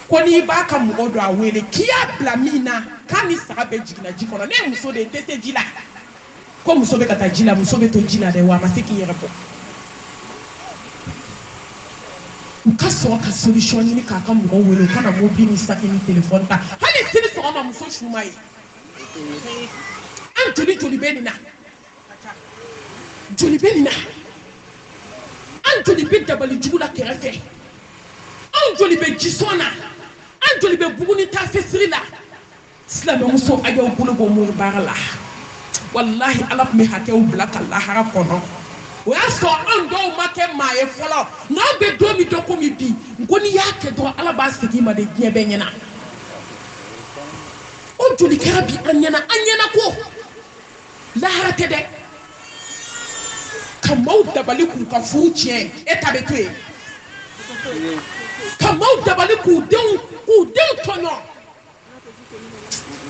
ko n'i b'a ka mɔgɔ dɔ a wele k'i y'a bila min na k'a ni saga bɛɛ jiginna ji kɔnɔ ne ye muso de ye tɛ se ji la ko muso bɛ ka taa ji la muso bɛ to ji la dɛ wa a ma se k'i yɛrɛ bɔ u ka sɔrɔ ka solution ɲini k'a ka mɔgɔw wele u kana mobili ni saki ni telefɔni ta hali sini sɔgɔma muso su ma ye an joli bɛ nin na joli bɛ nin na an joli bɛ dabali jugu la kɛrɛfɛ an joli bɛ jisɔn na an joli bɛ buguni taafɛ siri la silamɛmuso a y'aw bolo bɔ mori baara la wallahi ala tun bɛ hakɛw bila ka lahara kɔnɔ o y'a sɔrɔ an dɔw ma kɛ maa ye fɔlɔ n'an bɛ don min dɔn komi bi n ko n'i y'a kɛ dɔrɔn ala b'a segin i ma de diɲɛ bɛɛ ɲɛna o joli kɛra bi an ɲɛna ko lahara tɛ dɛ ka maaw dabali k'u ka furu tiɲɛ e ta bɛ to yen ka maaw dabali k'u denw tɔɲɔ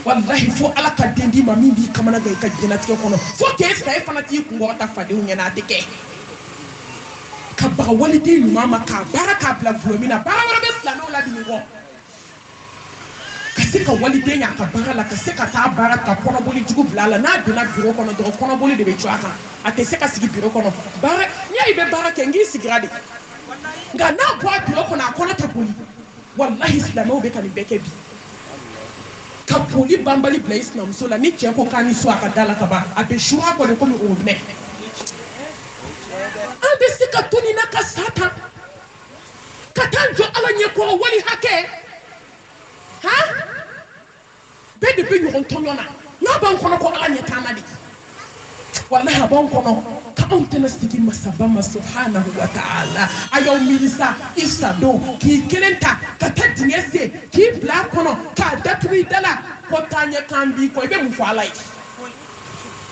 wallahi fo ala ka den di ma min b'i kamana gan i ka diɲɛlatigɛ kɔnɔ fo k'e sa e fana t'i kunkɔrɔ ta fadenw ɲɛna a tɛ kɛ ka baga waliden ɲuman ma k'a baara k'a bila gulɔmin na baara wɛrɛ bɛ silamɛw la bi nin kɔ ka se ka waliden y'a ka baara la ka se ka taa baara ka kɔnɔboli jugu bila a la n'a donna bureau kɔnɔ dɔrɔn kɔnɔboli de bɛ jɔ a kan a tɛ se ka sigi bureau kɔnɔ baara n'i y'a ye i bɛ baara kɛ n k'i sigira de nka n'a bɔra bureau kɔnɔ a kɔnɔ tɛ boli walahi silamɛw bɛ ka nin bɛɛ kɛ bi ka boli banbali bila i sinamuso la ni cɛ ko k'a ni so a ka da la ka ban a bɛ su a kɔnɔ komi o mɛn an bɛ se ka to nin na ka sa tan ka taa jɔ ala ɲɛkɔrɔ wali hakɛ han bɛɛ de bɛ ɲɔgɔn tɔɲɔ na n'a b'an kɔnɔ ko ala ɲɛ t'an na de walahi a b'an kɔnɔ k'anw tɛna sigi masaba ma subhanahu wa ta'ala a y'aw miiri sa i sadon k'i kelen ta ka taa dingɛ sen k'i bila a kɔnɔ k'a datugu i da la ko taaɲɛ kan b'i kɔ i bɛ mun fɔ ala ye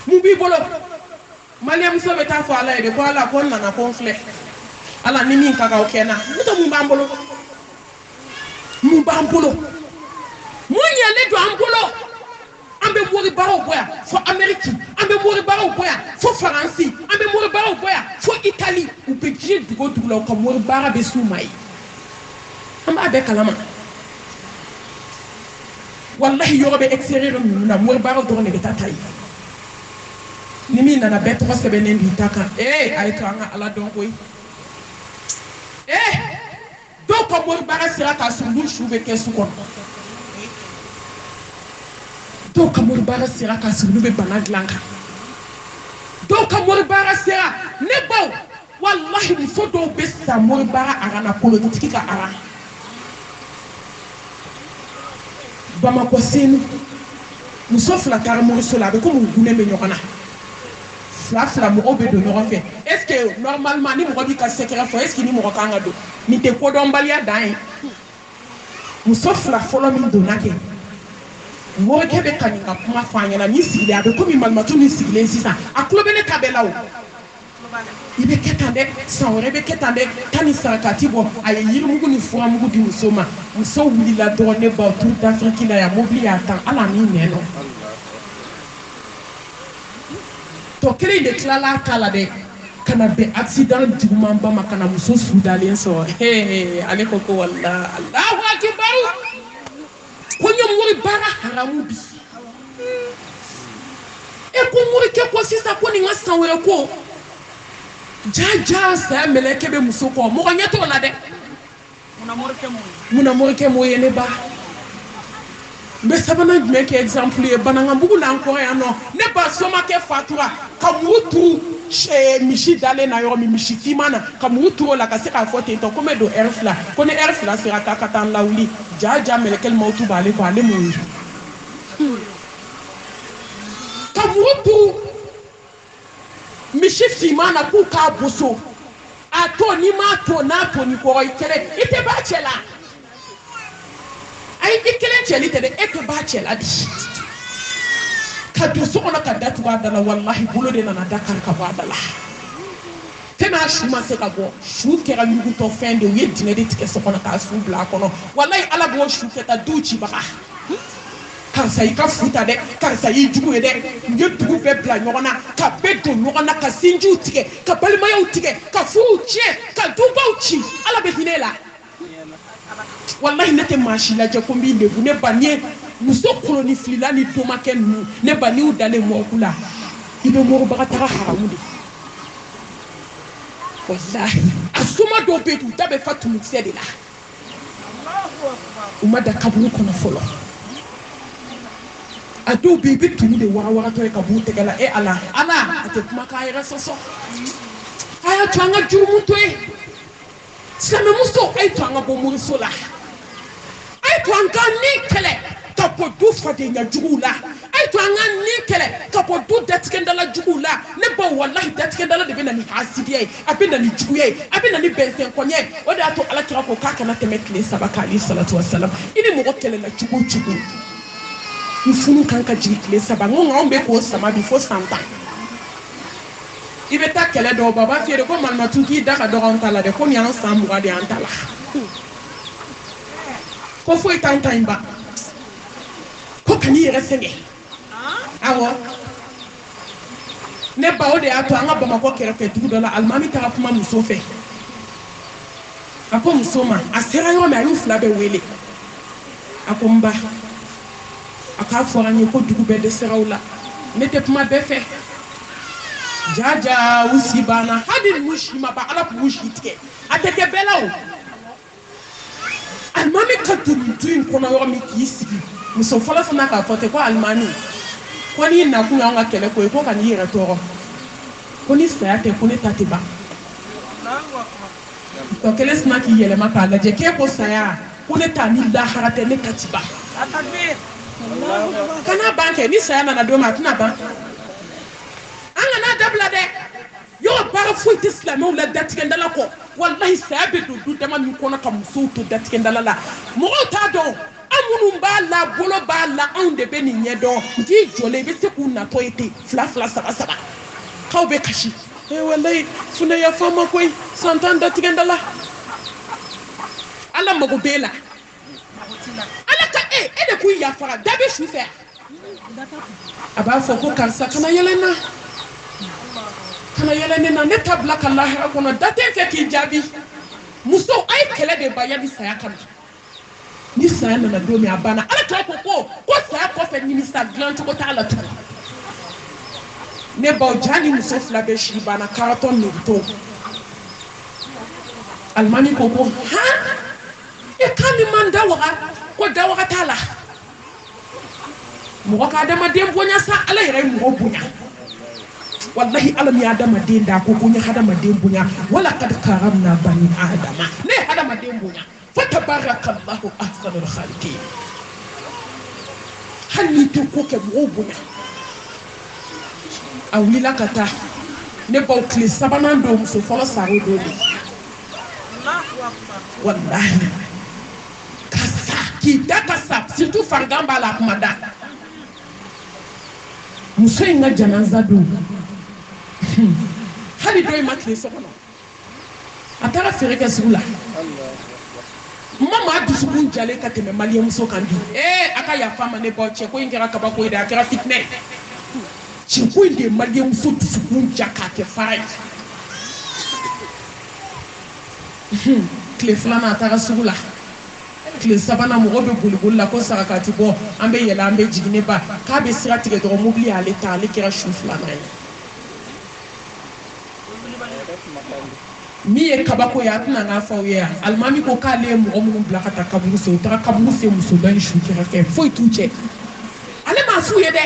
mun b'i bolo maliyɛmuso bɛ taa fɔ ala ye de ko ala ko n nana ko n filɛ ala ni min ka kan o kɛ n na n'o tɛ mun b'an bolo mun b'an bolo mun ɲɛlen don an bolo an bɛ moribagaw bɔ yan fo amɛriki an bɛ moribagaw bɔ yan fo faransi an bɛ moribagaw bɔ yan fo itali u bɛ diɲɛ dugu o dugu la u ka moribaga bɛ s'u ma ye an b'a bɛɛ kalama walahi yɔrɔ bɛ extérieur ninnu na moribagaw dɔrɔn de bɛ taa ta ye ni min nana bɛɛ tɔgɔ sɛbɛnnen b'i ta kan a ye to an ka ala dɔn koyi dɔw ka moribaga sera k'a sɔrɔ olu su bɛ kɛsu kɔnɔ dɔw ka moribaga sera k'a sɔrɔ olu bɛ bana dilan kan dɔw ka moribaga sera ne baw walahi muso dɔw bɛ sa moribaga aran na kolotigi ka aran bamakɔ senu muso fila taara moriso la a bɛ komi u gunnen bɛ ɲɔgɔn na fila mɔgɔw bɛ don ɲɔgɔn fɛ est ce que normalement ni mɔgɔ b'i ka secret fɔ est ce que ni mɔgɔ kan ka don nin tɛ kodɔnbaliya dan ye muso fila fɔlɔ min donna kɛ morikɛ bɛ ka nin ka kuma fɔ an ɲɛna min sigilen a bɛ komi malimatu min sigilen sisan a tulo bɛ ne ta bɛɛ la o i bɛ kɛ tan dɛ san wɛrɛ bɛ kɛ tan dɛ taa ni sarakati bɔ a ye yirimugu ni furamugu di muso ma muso wulila dɔrɔn ne ba turu d'Afrique la yan mobili y'a tan ala ni nɛn nɔ tɔ kelen de tilala k'a la dɛ ka na bɛn accident jugumanba ma ka na muso sudalen sɔrɔ ale ko ko wala alahu akibaru ko n ye moribaga haramu bi ko morikɛ ko sisan ko nin ka san wɛrɛ ko jaja saya mɛlɛkɛ bɛ muso kɔ mɔgɔ ɲɛ t'o la dɛ munna morikɛ m'o ye ne ba n bɛ sabanan jumɛn kɛ exemple ye banankanbugu la n kɔrɔ yan nɔ ne ba somakɛ fatura ka muru turu misi dalen na yɔrɔ min misi finman na ka muru turu o la ka se k'a fɔ ten tɔ ko n bɛ don heure fila ko ni heure fila sera taa ka taa n lawuli jaja mɛlɛkɛ mawutu b'ale kɔ ale m'o ye ka muru turu misi finman na k'u k'a boso a to n'i m'a to n'a to ni kɔrɔ i kɛlɛ i tɛ b'a cɛ la ayi i kelen cɛli tɛ dɛ e tɛ b'a cɛ la di ka don so kɔnɔ ka datugu a da la walahi bolo de nana da kari ka bɔ a da la fɛn n'a su ma se ka bɔ su kɛra ɲugutɔ fɛn de u ye dingɛ de tigɛ so kɔnɔ k'a su bila a kɔnɔ walahi ala b'o su kɛta du cibaga karisa i ka futa dɛ karisa y'i jugu ye dɛ u ye dugu bɛɛ bila ɲɔgɔn na ka bɛɛ don ɲɔgɔn na ka sinjiw tigɛ ka balimayaw tigɛ ka furuw tiɲɛ ka dubaw ci ala bɛ hinɛ la wallahi ne tɛ maa si lajɛ ko n b'i lebu ne ba ni muso kolonifilila ni domakɛ ninnu ne ba n'i y'u dalen mɔku la i bɛ moribaga taga haramu de wallahi a soma dɔw bɛ yen u da bɛ fa tumukisɛ de la u ma da kaburu kɔnɔ fɔlɔ a dɔw bɛ yen i bɛ tumu de warawaratɔ ye ka b'u tɛgɛ la ala a tɛ kuma k'a yɛrɛ sɔsɔ a y'a to an ka jurumu to yen silamɛmuso a ye to an ka bɔ moriso la a ye to an ka ni kɛlɛ ka bɔ du fadenya juguw la a ye to an ka ni kɛlɛ ka bɔ du datigɛdala juguw la ne ba walahi datigɛdala de bɛ na ni hasidiya ye a bɛ na ni juguya ye a bɛ na ni bɛnsɛnkɔniya ye o de y'a to alakira ko k'a kana tɛmɛ tile 3 kan alayhi salatu wa salam i ni mɔgɔ kɛlɛla cogo o cogo ni funu kan ka jigin tile 3 n ko nka anw bɛ k'o sama bi fo san 10 i bɛ taa kɛlɛ dɔw ba b'a f'i ye de ko malimatu k'i da ka dɔgɔ an ta la dɛ komi an san 20 de y'an ta la ko foyi t'an ta in ba ko kan'i yɛrɛ sɛgɛn awɔ ne ba o de y'a to an ka bamakɔ kɛrɛfɛ dugu dɔ la alimami taara kuma muso fɛ a ko muso ma a sera yɔrɔ min a y'u 2 bɛɛ wele a ko n ba aka fɔra n ye ko dugu bɛɛ dɛsɛra la ne tɛ kuma bɛɛ fɛ jaja u si banna hali nu si ma ban ala k'u si tigɛ a tɛ kɛ bɛɛ la o alimami ka du in kɔnɔ yɔrɔ min k'i sigi muso fɔlɔ fana k'a fɔ ten ko alimami ko n'i nakun y'anw ka kɛlɛ ko ye ko ka n'i yɛrɛ tɔɔrɔ ko ni saya tɛ ko ne ta tɛ ban tɔ kelen sina k'i yɛlɛma k'a lajɛ k'e ko saya ko ne ta ni lahara tɛ ne ta ti ban kana ban kɛ ni saya nana don min a tɛna ban an kana dabila dɛ yɔrɔ baara foyi tɛ silamɛw la datigɛndala kɔ walahi saya bɛ don du dama min kɔnɔ ka musow to datigɛndala la mɔgɔw t'a dɔn an minnu b'a la bolo b'a la anw de bɛ nin ɲɛdɔn n k'i jɔlen i bɛ se k'u natɔ ye ten fila fila saba saba k'aw bɛ kasi walahi funaya fama koyi san tan datigɛndala ala mago b'e la ala ka e de k'u yafara da bɛ su fɛ a b'a fɔ ko karisa kana yɛlɛ n na kana yɛlɛ ne na ne ta bila ka lahara kɔnɔ da tɛ fɛ k'i jaabi musow a ye kɛlɛ de ba yanni saya ka na ni saya nana don min a banna ala k'a fɔ ko saya kɔfɛ nimisa dilan cogo t'a la tugun ne baw ja ni muso fila bɛ si banna karatɔ negeto alimami ko han e kan ni man da waga ko da waga t'a la mɔgɔ ka adamaden bonya sa ala yɛrɛ ye mɔgɔ bonya wallahi ala mi adamaden da ko bonya adamaden bonya wala kad karamna bani adama ne adamaden bonya fatabarakallahu ahsanul khaliqin hali to ko ke mɔgɔ bonya a wulila ka taa ne baw tile sabanan don muso fɔlɔ saro don de wallahi kasa k'i da kasa surtout farigan b'a la kuma da muso in ka janaza don hali dɔ in ma tile so kɔnɔ a taara feere kɛ sugu la mama dusukun jalen ka tɛmɛ maliyɛn muso kan bi a ka yafa ma ne baw cɛ ko in kɛra kabako ye dɛ a kɛra fitinɛ cɛ ko in de ye maliyɛn muso dusukun ja k'a kɛ fara ye tile filanan a taara sugu la tile sabanan mɔgɔ bɛ boliboli la ko saraka ti bɔ an bɛ yɛlɛ an bɛ jigin ne ba k'a bɛ sira tigɛ dɔrɔn mobili y'ale ta ale kɛra su filanan ye min ye kabako ye a tɛna n'a fɔ aw ye yan alimami ko k'ale ye mɔgɔ minnu bila ka taa kaburu se u taara kaburu se muso dɔ in su kɛrɛfɛ foyi t'u cɛ ale m'a f'u ye dɛ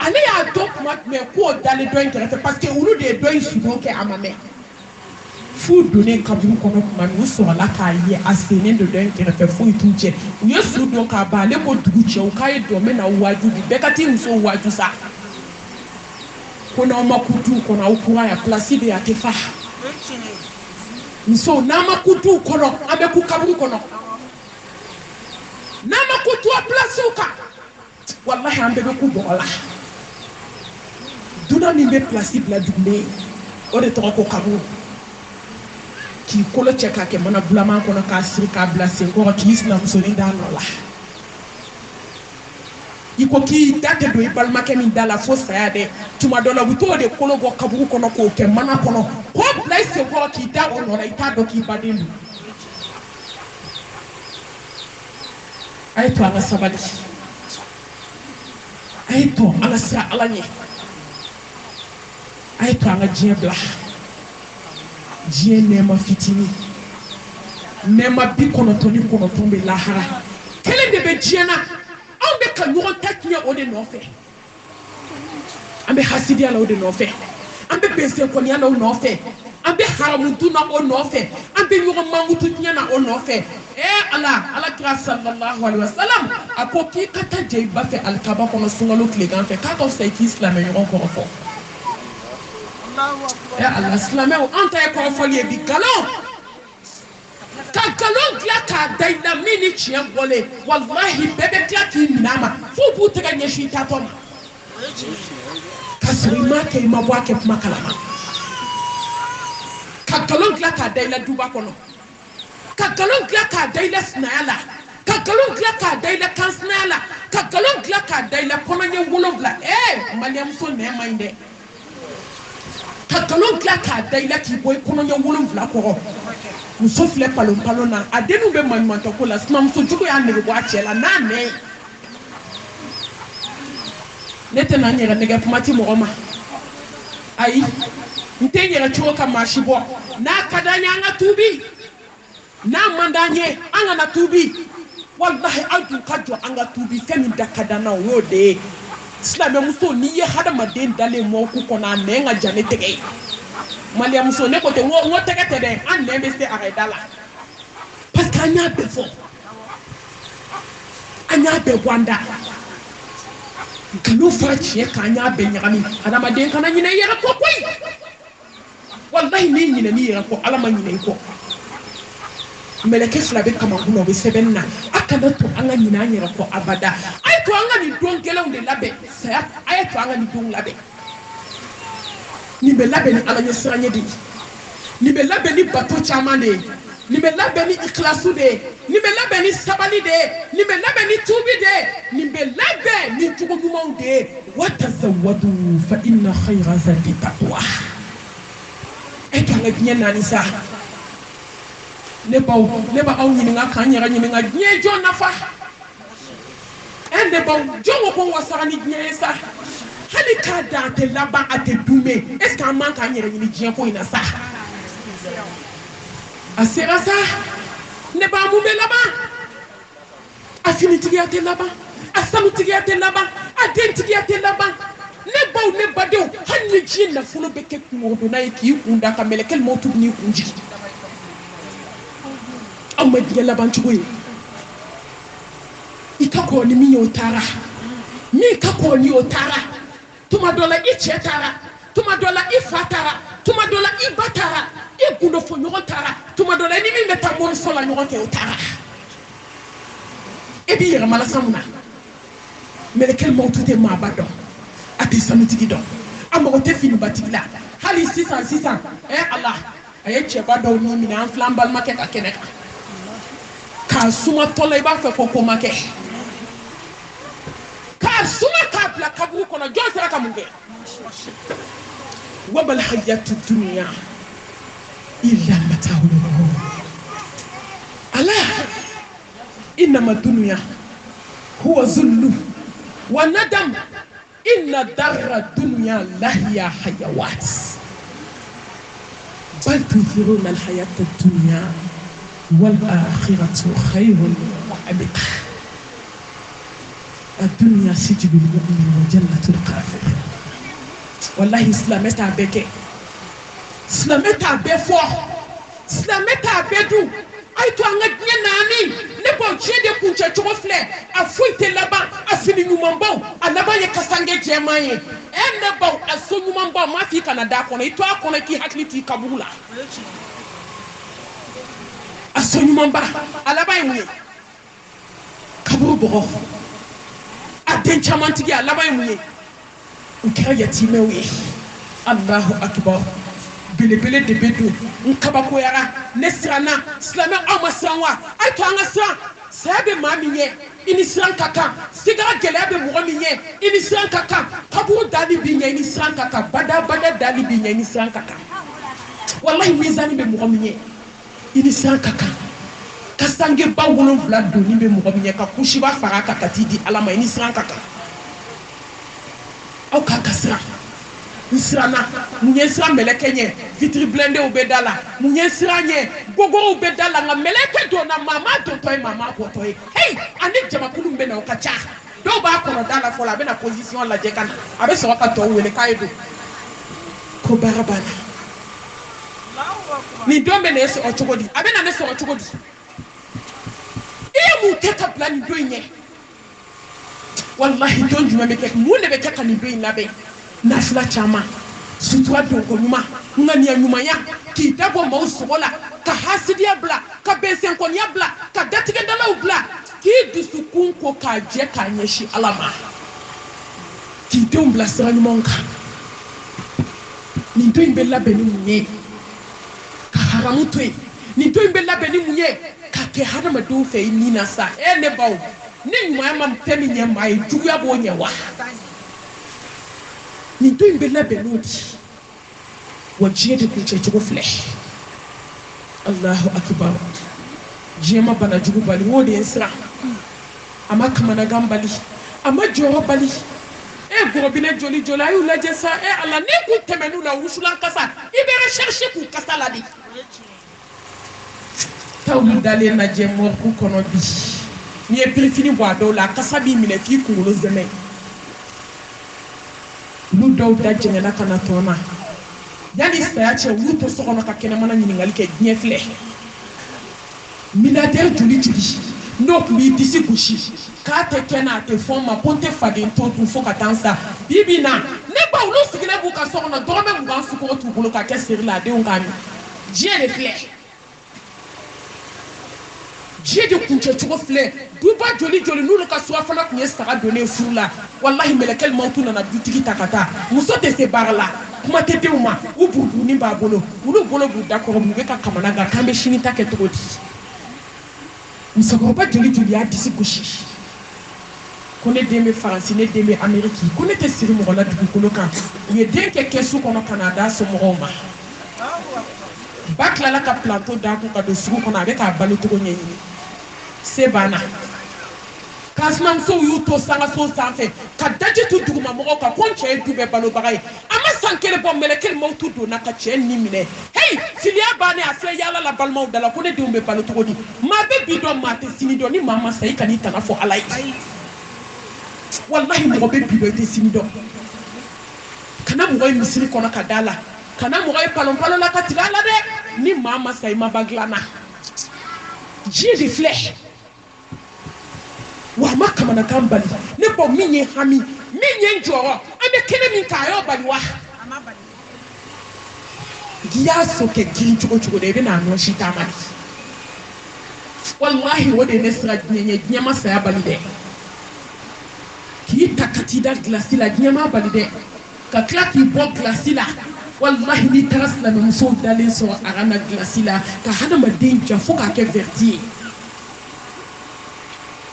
ale y'a dɔn kuma jumɛn k'o dalen dɔ in kɛrɛfɛ parce que olu de ye dɔ in sudon kɛ a ma mɛn f'u donnen kaburu kɔnɔ kuma min u sɔrɔla k'a ye a sennen don dɔ in kɛrɛfɛ foyi t'u cɛ u ye su dɔn k'a ban ale ko dugu cɛw k'a ye dɔn n bɛ na waaju bi bɛɛ ka t'i musow waaju sa ko n'aw ma ku duw kɔnɔ aw kura yan pilasi bɛ yen a tɛ fa musow n'an ma ku duw kɔnɔ an bɛ ku kaburu kɔnɔ n'an ma ku tu a pilasiw kan walahi an bɛɛ bɛ ku bɔgɔ la dunan min bɛ pilasi bila dugulen o de tɔgɔ ko kaburu k'i kolo cɛ k'a kɛ mana bulaman kɔnɔ k'a siri k'a bila senkɔrɔ k'i sinamusonin d'a nɔ la i ko k'i da tɛ don i balimakɛ min da la fo saya dɛ tuma dɔ la u bɛ t'o de kolo bɔ kaburu kɔnɔ k'o kɛ mana kɔnɔ k'o bila i senkɔrɔ k'i da o nɔ la i t'a dɔn k'i baden don a ye to an ka sabali a ye to an ka siran ala ɲɛ a ye to an ka diɲɛ bila diɲɛ nɛɛma fitinin nɛɛma 99 bɛ lahara kelen de bɛ diɲɛ na anw bɛ ka ɲɔgɔn ta tiɲɛ o de nɔfɛ an bɛ hasidiya la o de nɔfɛ an bɛ bɛnsɛnkɔniya la o nɔfɛ an bɛ haramu dun na o nɔfɛ an bɛ ɲɔgɔn mankutu tiɲɛ na o nɔfɛ ala kira sallallahu alaihi wasallam a ko k'i ka taa jɛ i ba fɛ alikaba kɔnɔ sunkalo tilegan fɛ k'a ka fisa i k'i silamɛ ɲɔgɔn kɔrɔ fɔ ala silamɛw an ta ye kɔrɔfɔli ye bi galon ka galon dilan k'a da i la min ni tiɲɛ bɔlen walahi bɛɛ bɛ tila k'i minɛ a ma f'u b'u tɛgɛ ɲɛsin i taatɔ ma ka sɔrɔ i m'a kɛ i ma bɔ a kɛ kuma kalama ka galon dilan k'a da i la duba kɔnɔ ka galon dilan k'a da i la sinaya la ka galon dilan k'a da i la kansinaya la ka galon dilan k'a da i la kɔnɔɲɛ 7 maliyɛnmuso nɛn man ɲi dɛ ka galon dilan k'a da i la k'i bɔ i kɔnɔɲɛ 7 kɔrɔ muso filɛ palon palon na a denw bɛ maɲumantɔ ko la sinamuso jugu y'a nege bɔ a cɛ la n'a nɛn ne tɛ na n yɛrɛ nɛgɛ kuma ti mɔgɔ ma ayi n tɛ n yɛrɛ cogo ka maa si bɔ n'a ka d'an ye an ka tuubi n'a man d'an ye an kana tuubi wallahi aw dun ka jɔ an ka tuubi fɛn min da ka d'an na o y'o de ye silamɛmuso n'i ye hadamaden dalen mɔku kɔnɔ a nɛn ka jan ne tɛgɛ ye maliyamuso ne ko ten n ko tɛgɛ tɛ dɛ an nɛn bɛ se arayida la parce que an y'a bɛɛ fɔ an y'a bɛɛ bɔ an da nkalon fɔra tiɲɛ kan an y'a bɛɛ ɲagami adamaden kana ɲinɛ i yɛrɛ kɔ koyi wallahi n'i ɲinɛn'i yɛrɛ kɔ ala ma ɲinɛ i kɔ mɛlɛkɛ fila bɛ kamakun na o bɛ sɛbɛnni na a kana to an ka ɲinɛ an yɛrɛ kɔ abada a ye to an ka nin don gɛlɛnw de labɛn saya a ye to an ka nin don labɛn nin bɛ labɛn ni ala ɲɛ siranɲɛ de ye nin bɛ labɛn ni bato caman de ye nin bɛ labɛn ni ikilasiw de ye nin bɛ labɛn ni sabali de ye nin bɛ labɛn ni tuubi de ye nin bɛ labɛn ni jogo ɲumanw de ye watazawwadu fa inna khayra zadi taqwa e to an ka diɲɛ naani sa ne baw aw ɲininka k'an yɛrɛ ɲininka diɲɛ jɔn nafa ne baw jɔn ko ko n wasara ni diɲɛ ye sa hali k'a dan a tɛ laban a tɛ dunbe est ce que an man k'an yɛrɛ ɲini diɲɛ ko in na sa a sera sa ne ba mun bɛ laban a finitigiya tɛ laban a sanutigiya tɛ laban a dentigiya tɛ laban ne baw ne badenw hali ni diɲɛ nafolo bɛ kɛ kungorodonna ye k'i kun da ka mɛlɛkɛ mɔtu b'i kun jigin aw ma diɲɛ laban cogo ye i ka kɔrɔ ni min ye o taara min ka kɔrɔ ni o taara tuma dɔ la i cɛ taara tuma dɔ la i fa taara tuma dɔ la i ba taara i gundofɔɲɔgɔn taara tuma dɔ la i ni min bɛ taa mɔrisɔ la ɲɔgɔn kɛ o taara e b'i yɛrɛ malasa mun na mɛlɛkɛ mɔtu tɛ maaba dɔn a tɛ sanutigi dɔn a mago tɛ finibatigi la hali sisan ala a ye cɛba dɔw ni minɛ an filɛ an balimakɛ ka kɛnɛ kan k'a suma tɔla i b'a fɛ ko ma kɛ k'a suma k'a bila kaburu kɔnɔ jɔn sera ka mun kɛ wabal hayatu dunya illa mata'ul ghurur ala innama dunya huwa zullu wa nadam inna darra dunya lahiya hayawat bal tuthiruna al-hayata ad-dunya والآخرة خير وأبقى الدنيا سجن المؤمن وجنة الكافر والله إسلامي تابك إسلامي تابفو إسلامي تابدو أي تو أنغا ناني نبو جيدي كونجا جوفلي أفويت لبا أفيني نمامبو أنبا يكسانجي جيماني نبو أسو نمامبو ما في كندا كونه إتو أكونه كي حكلي تي كابولا asonyumamba alaba yimuye kaburu bogo aden chamantigi alaba yimuye ukira yatime we Allahu akbar belebele de bedu nkabako yara nesrana islami amasranwa aito angasra sabe maminye inisran kaka sigara gelebe mugominye inisran kaka kaburu dali binye inisran kaka bada dali binye inisran kaka wallahi wizani be mugominye ini san kaka kasange ba wolonfila doni bɛ mɔgɔ min ye ka kusiba fara ka t'i di ala ma ini san kaka aw ka kasira n siranna mun ye siran mɛlɛkɛ ɲɛ fitiri bilendenw bɛ da la mun ye siran ɲɛ gogow bɛ da la nka mɛlɛkɛ donna mama dontɔ ye mama bɔtɔ ye hey ani jamakulu bɛ na o ka ca dɔw b'a kɔnɔ da la fɔlɔ a bɛ na position lajɛ ka na a bɛ sɔrɔ ka tɔw wele k'a ye don ko baara banna ni don bɛ ne sɔrɔ cogo di a bɛ na ne sɔrɔ cogo di i ye mun kɛ ka bila nin don in ɲɛ wallahi don jumɛn bɛ kɛ mun de bɛ kɛ ka nin don in labɛn nafila caman sutura donko ɲuman ŋaniya ɲumanya k'i dabɔ maaw sogo la ka hasidiya bila ka bɛnsɛnkɔniya bila ka datigɛdalaw bila k'i dusukun ko k'a jɛ k'a ɲɛsin ala ma k'i denw bila sira ɲumanw kan nin don in bɛ labɛn ni mun ye ka haramu to yen nin don in bɛ labɛn ni mun ye ka kɛ hadamadenw fɛ i ni na sa ne baw ni ɲumanya ma fɛn min ɲɛ maa ye juguya b'o ɲɛ wa nin don in bɛ labɛn n'o di wa diɲɛ de kun cɛ cogo filɛ Allahu akbar diɲɛ ma bana jugu bali o de ye n siran a ma kamanagan bali a ma jɔyɔrɔ bali gorobinɛ joli joli a y'u lajɛ sa ala ni kun tɛmɛn'u la wusulan kasa i bɛ recherche k'u kasa la de t'olu dalen lajɛ morgue kɔnɔ bi n'i ye pilifini bɔ a dɔw la a kasa b'i minɛ k'i kunkolo zɛmɛ olu dɔw da jɛngɛnna ka na tɔn na yanni saya cɛ olu to so kɔnɔ ka kɛnɛmana ɲininkali kɛ diɲɛ filɛ milliardaire joli joli n'o tun b'i disi gosi k'a tɛ kɛnɛ a tɛ fɔn ma ko n tɛ faden to dun fo ka taa n sa bi bi in na ne ba olu sigilen b'u ka so kɔnɔ dɔrɔmɛ 20 sukoro t'u bolo k'a kɛ seri la a denw k'a min diɲɛ de filɛ diɲɛ de kuncɛ cogo filɛ duba joli joli n'olu ka surafana tun ye saga donnen furu la walahi mɛlɛkɛli mawutu nana dutigi ta ka taa muso tɛ se baara la kuma tɛ denw ma u buruburunin b'a bolo olu bolo b'u da kɔrɔ mun bɛ ka kamana gan k'an bɛ sini ta kɛ cogo di musokɔrɔba joli joli y'a disi gosi ko ne den bɛ faransi ne den bɛ ameriki ko ne tɛ siri mɔgɔ la dugukolo kan u ye den kɛ kɛsu kɔnɔ ka n'a d'a somɔgɔw ma ba tilala ka plateau d'a kun ka don sugu kɔnɔ a bɛ k'a balo cogo ɲɛɲini se banna k'a sinamusow y'u to sangaso sanfɛ ka daji tu dugumamɔgɔw kan ko n cɛ ye du bɛɛ balobaga ye a ma san kelen bɔ mɛlɛkɛli mawutu donna ka cɛ ni minɛ heyi filiya bannen a filɛ yaala la balimaw da la ko ne denw bɛ balo cogo di maa bɛ bi dɔn maa tɛ sini dɔn ni maa ma sa i kan'i tana fɔ ala ye walahi mɔgɔ bɛ bi dɔn i tɛ sini dɔn kana mɔgɔ ye misiri kɔnɔ ka da la kana mɔgɔ ye palon la ka tigɛ a la dɛ ni maa ma sa i ma ba dilan na diɲɛ de filɛ wa a ma kamanagan bali ne bɔ min ye hami min ye n jɔyɔrɔ an bɛ kɛnɛ min kan a y'o bali wa n'i y'a so kɛ girin cogo cogo de i bɛ n'a nɔ si taama de walahi o de ye ne sira diɲɛ ɲɛ diɲɛ ma saya bali dɛ k'i ta ka t'i da gilasi la diɲɛ ma bali dɛ ka tila k'i bɔ gilasi la walahi n'i taara silamɛmusow dalen sɔrɔ a ka na gilasi la ka hadamaden ja fo k'a kɛ verti ye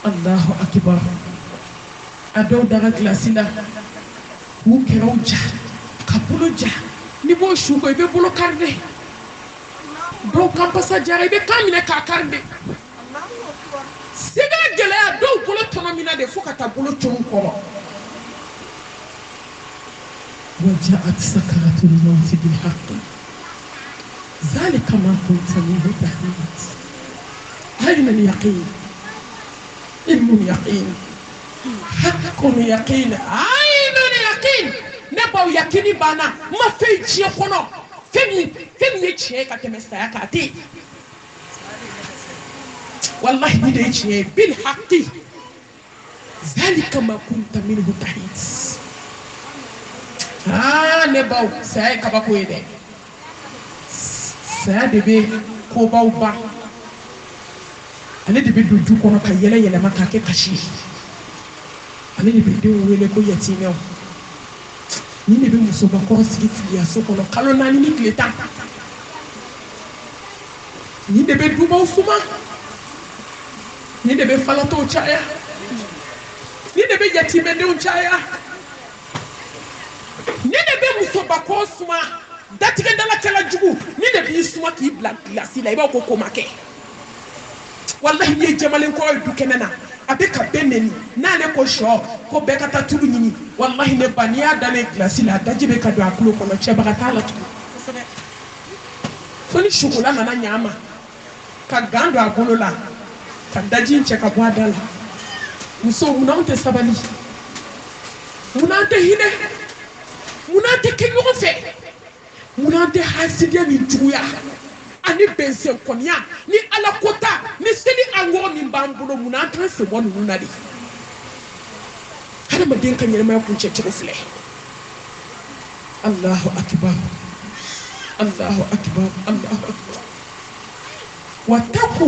Allahu akibar a dɔw dara gilasi la k'u kɛraw ja ka bolo ja n'i b'o su kɔ i bɛ bolo kari dɛ dɔw kan pasa jara i bɛ kan minɛ k'a kari dɛ sɛgɛ gɛlɛya dɔw bolo tɔnɔ min na de fo ka taa bolo cɔmu kɔrɔ وجاءت سكرة الموت بالحق ذلك ما كنت منه تحيد أين اليقين علم يقين حق يقين عين اليقين نبأ يقين بانا ما في شيء كنا فمي شيء كتم ساكاتي والله بدي شيء بالحق ذلك ما كنت منه تحيد نبأ ساي كباكو يده ساي دبي كوباو با ale de bɛ don du kɔnɔ ka yɛlɛ yɛlɛma k'a kɛ kasi ye ale de bɛ denw wele ko yatimɛw ni de bɛ musobakɔrɔ sigi filiyaso kɔnɔ kalo 4 ni tile 10 ni de bɛ dubaw suma ni de bɛ falatɔw caya ni de bɛ yatimɛdenw caya ni de bɛ musobakɔrɔ suma datigɛ dalakɛla jugu ni de b'i suma k'i bila gilasi la i b'a fɔ ko ma kɛ wallahi ye jamalen ko du kɛnɛ na a bɛ ka bɛn neni n'ale ko sɔ ko bɛɛ ka taa tulu ɲini wallahi ne ba n'i y'a dalen gilasi la daji bɛ ka don a tulo kɔnɔ cɛbaga t'a la tugun fo ni chocolat nana ɲa a ma ka gan don a bolo la ka daji in cɛ ka bɔ a da la musow munna anw tɛ sabali munna an tɛ hinɛ munna an tɛ kɛ ɲɔgɔn fɛ munna an tɛ hasidiya ni juguya ani bɛnsɛn kɔniya ni ala kota ni seli angɔrɔ min b'an bolo munna an t'an sen bɔ ninnu na de hadamaden ka ɲɛnamaya kuncɛ cogo filɛ Allahu akbar Allahu akbar Allahu akbar wattaqu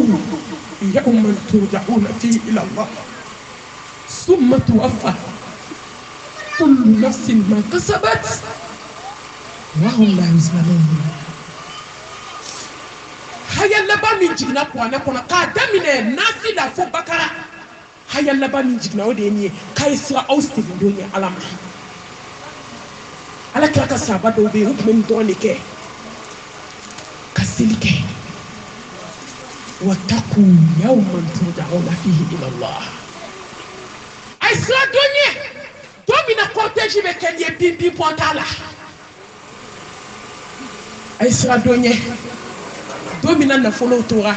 yawman turja'una fihi ila Allah thumma tuwaffa kullu nafsin ma kasabat wa hum la yuzlamun haya laban min jigina kuranɛ kɔnɔ k'a daminɛ nasi la fo bakara haya laban min jigina o de ye nin ye k'a ye sira aw segindon ye ala ma ala kira ka sahaba dɔw bɛ yen u tun bɛ nin dɔrɔn de kɛ ka seli kɛ wattaqu yawman turja'una fihi ila Allah a ye sira dɔn ye don mina cortège be kenye pipi pontala ay sera donye domina na folo tora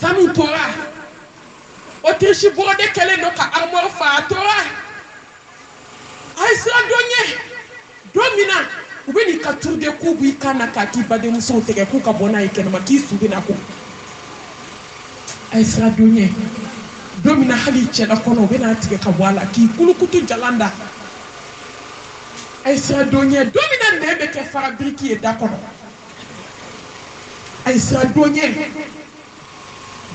sanu tora Autriche brodé kele no ka armor fa tora ay sera donye domina ubeni ka tour de kubu ikana ka ki bade muso tege ku ka bona ikene ma ki subi na ko ay sera donye domina hali chela kono bena tige ka wala ki kulukutu jalanda ay sera donye domina nebe ke fabrique e dakono ay sera donye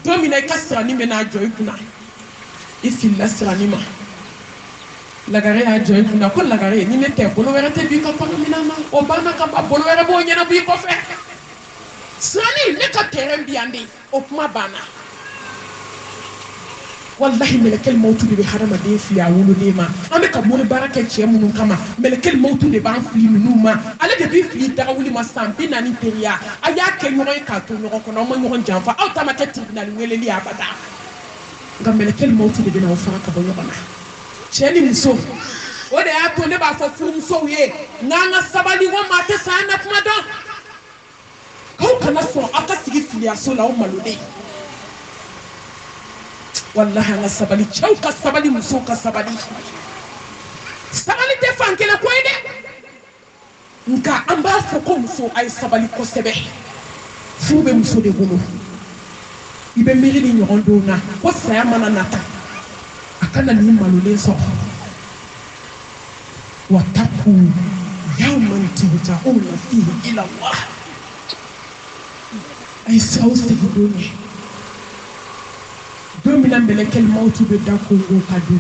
domina ka sera ni mena joy kuna ifi la sera ni ma lagare a joy kuna ko lagare ni ne te bolo were te bi ko pa mina ma o bana ka ba bolo were bo nyana bi ko fe sani ne ka terem bi andi o kuma bana wallahi melekel mautu de be harama de fi awulu de ma ame ka mori baraka che munu kama melekel mautu de ban fi minu ma ale de bi fi darawuli ma sampi na ni peria aya ke nyoro ka to nyoro ko no ma nyoro janfa aw ta ma ke tribunal weleli abada ngam melekel mautu de be na ofara ka bo nyoro che ni muso o de ato ne ba fa fu muso ye nganga sabali wo ma te sa na kuma don ko kana so aka sigi filiaso la o malude wallahi nga sabali chauka sabali musoka sabali te fankela ko ide nka amba foko muso ay sabali ko sebe fube muso de bolo ibe miri ni nyondo na ko saya mana nata akana ni malule so wataku yawman turja'una fihi ila Allah ay sauste gudoni domina melekel mautu be dakongo kadu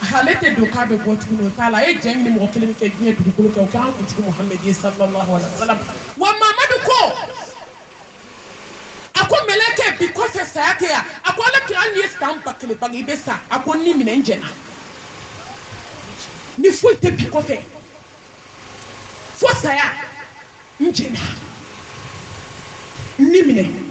halete do ka be botu no tala e jengi mo kelemi ke diye du ko ko kan ko ci Muhammad sallallahu alaihi wasallam wa mamadu ko ako meleke bi ko fe sayake ya ako la kiran ni stampa kele bagi besa ako ni mina njena ni fo te bi ko fe fo saya njena ni mina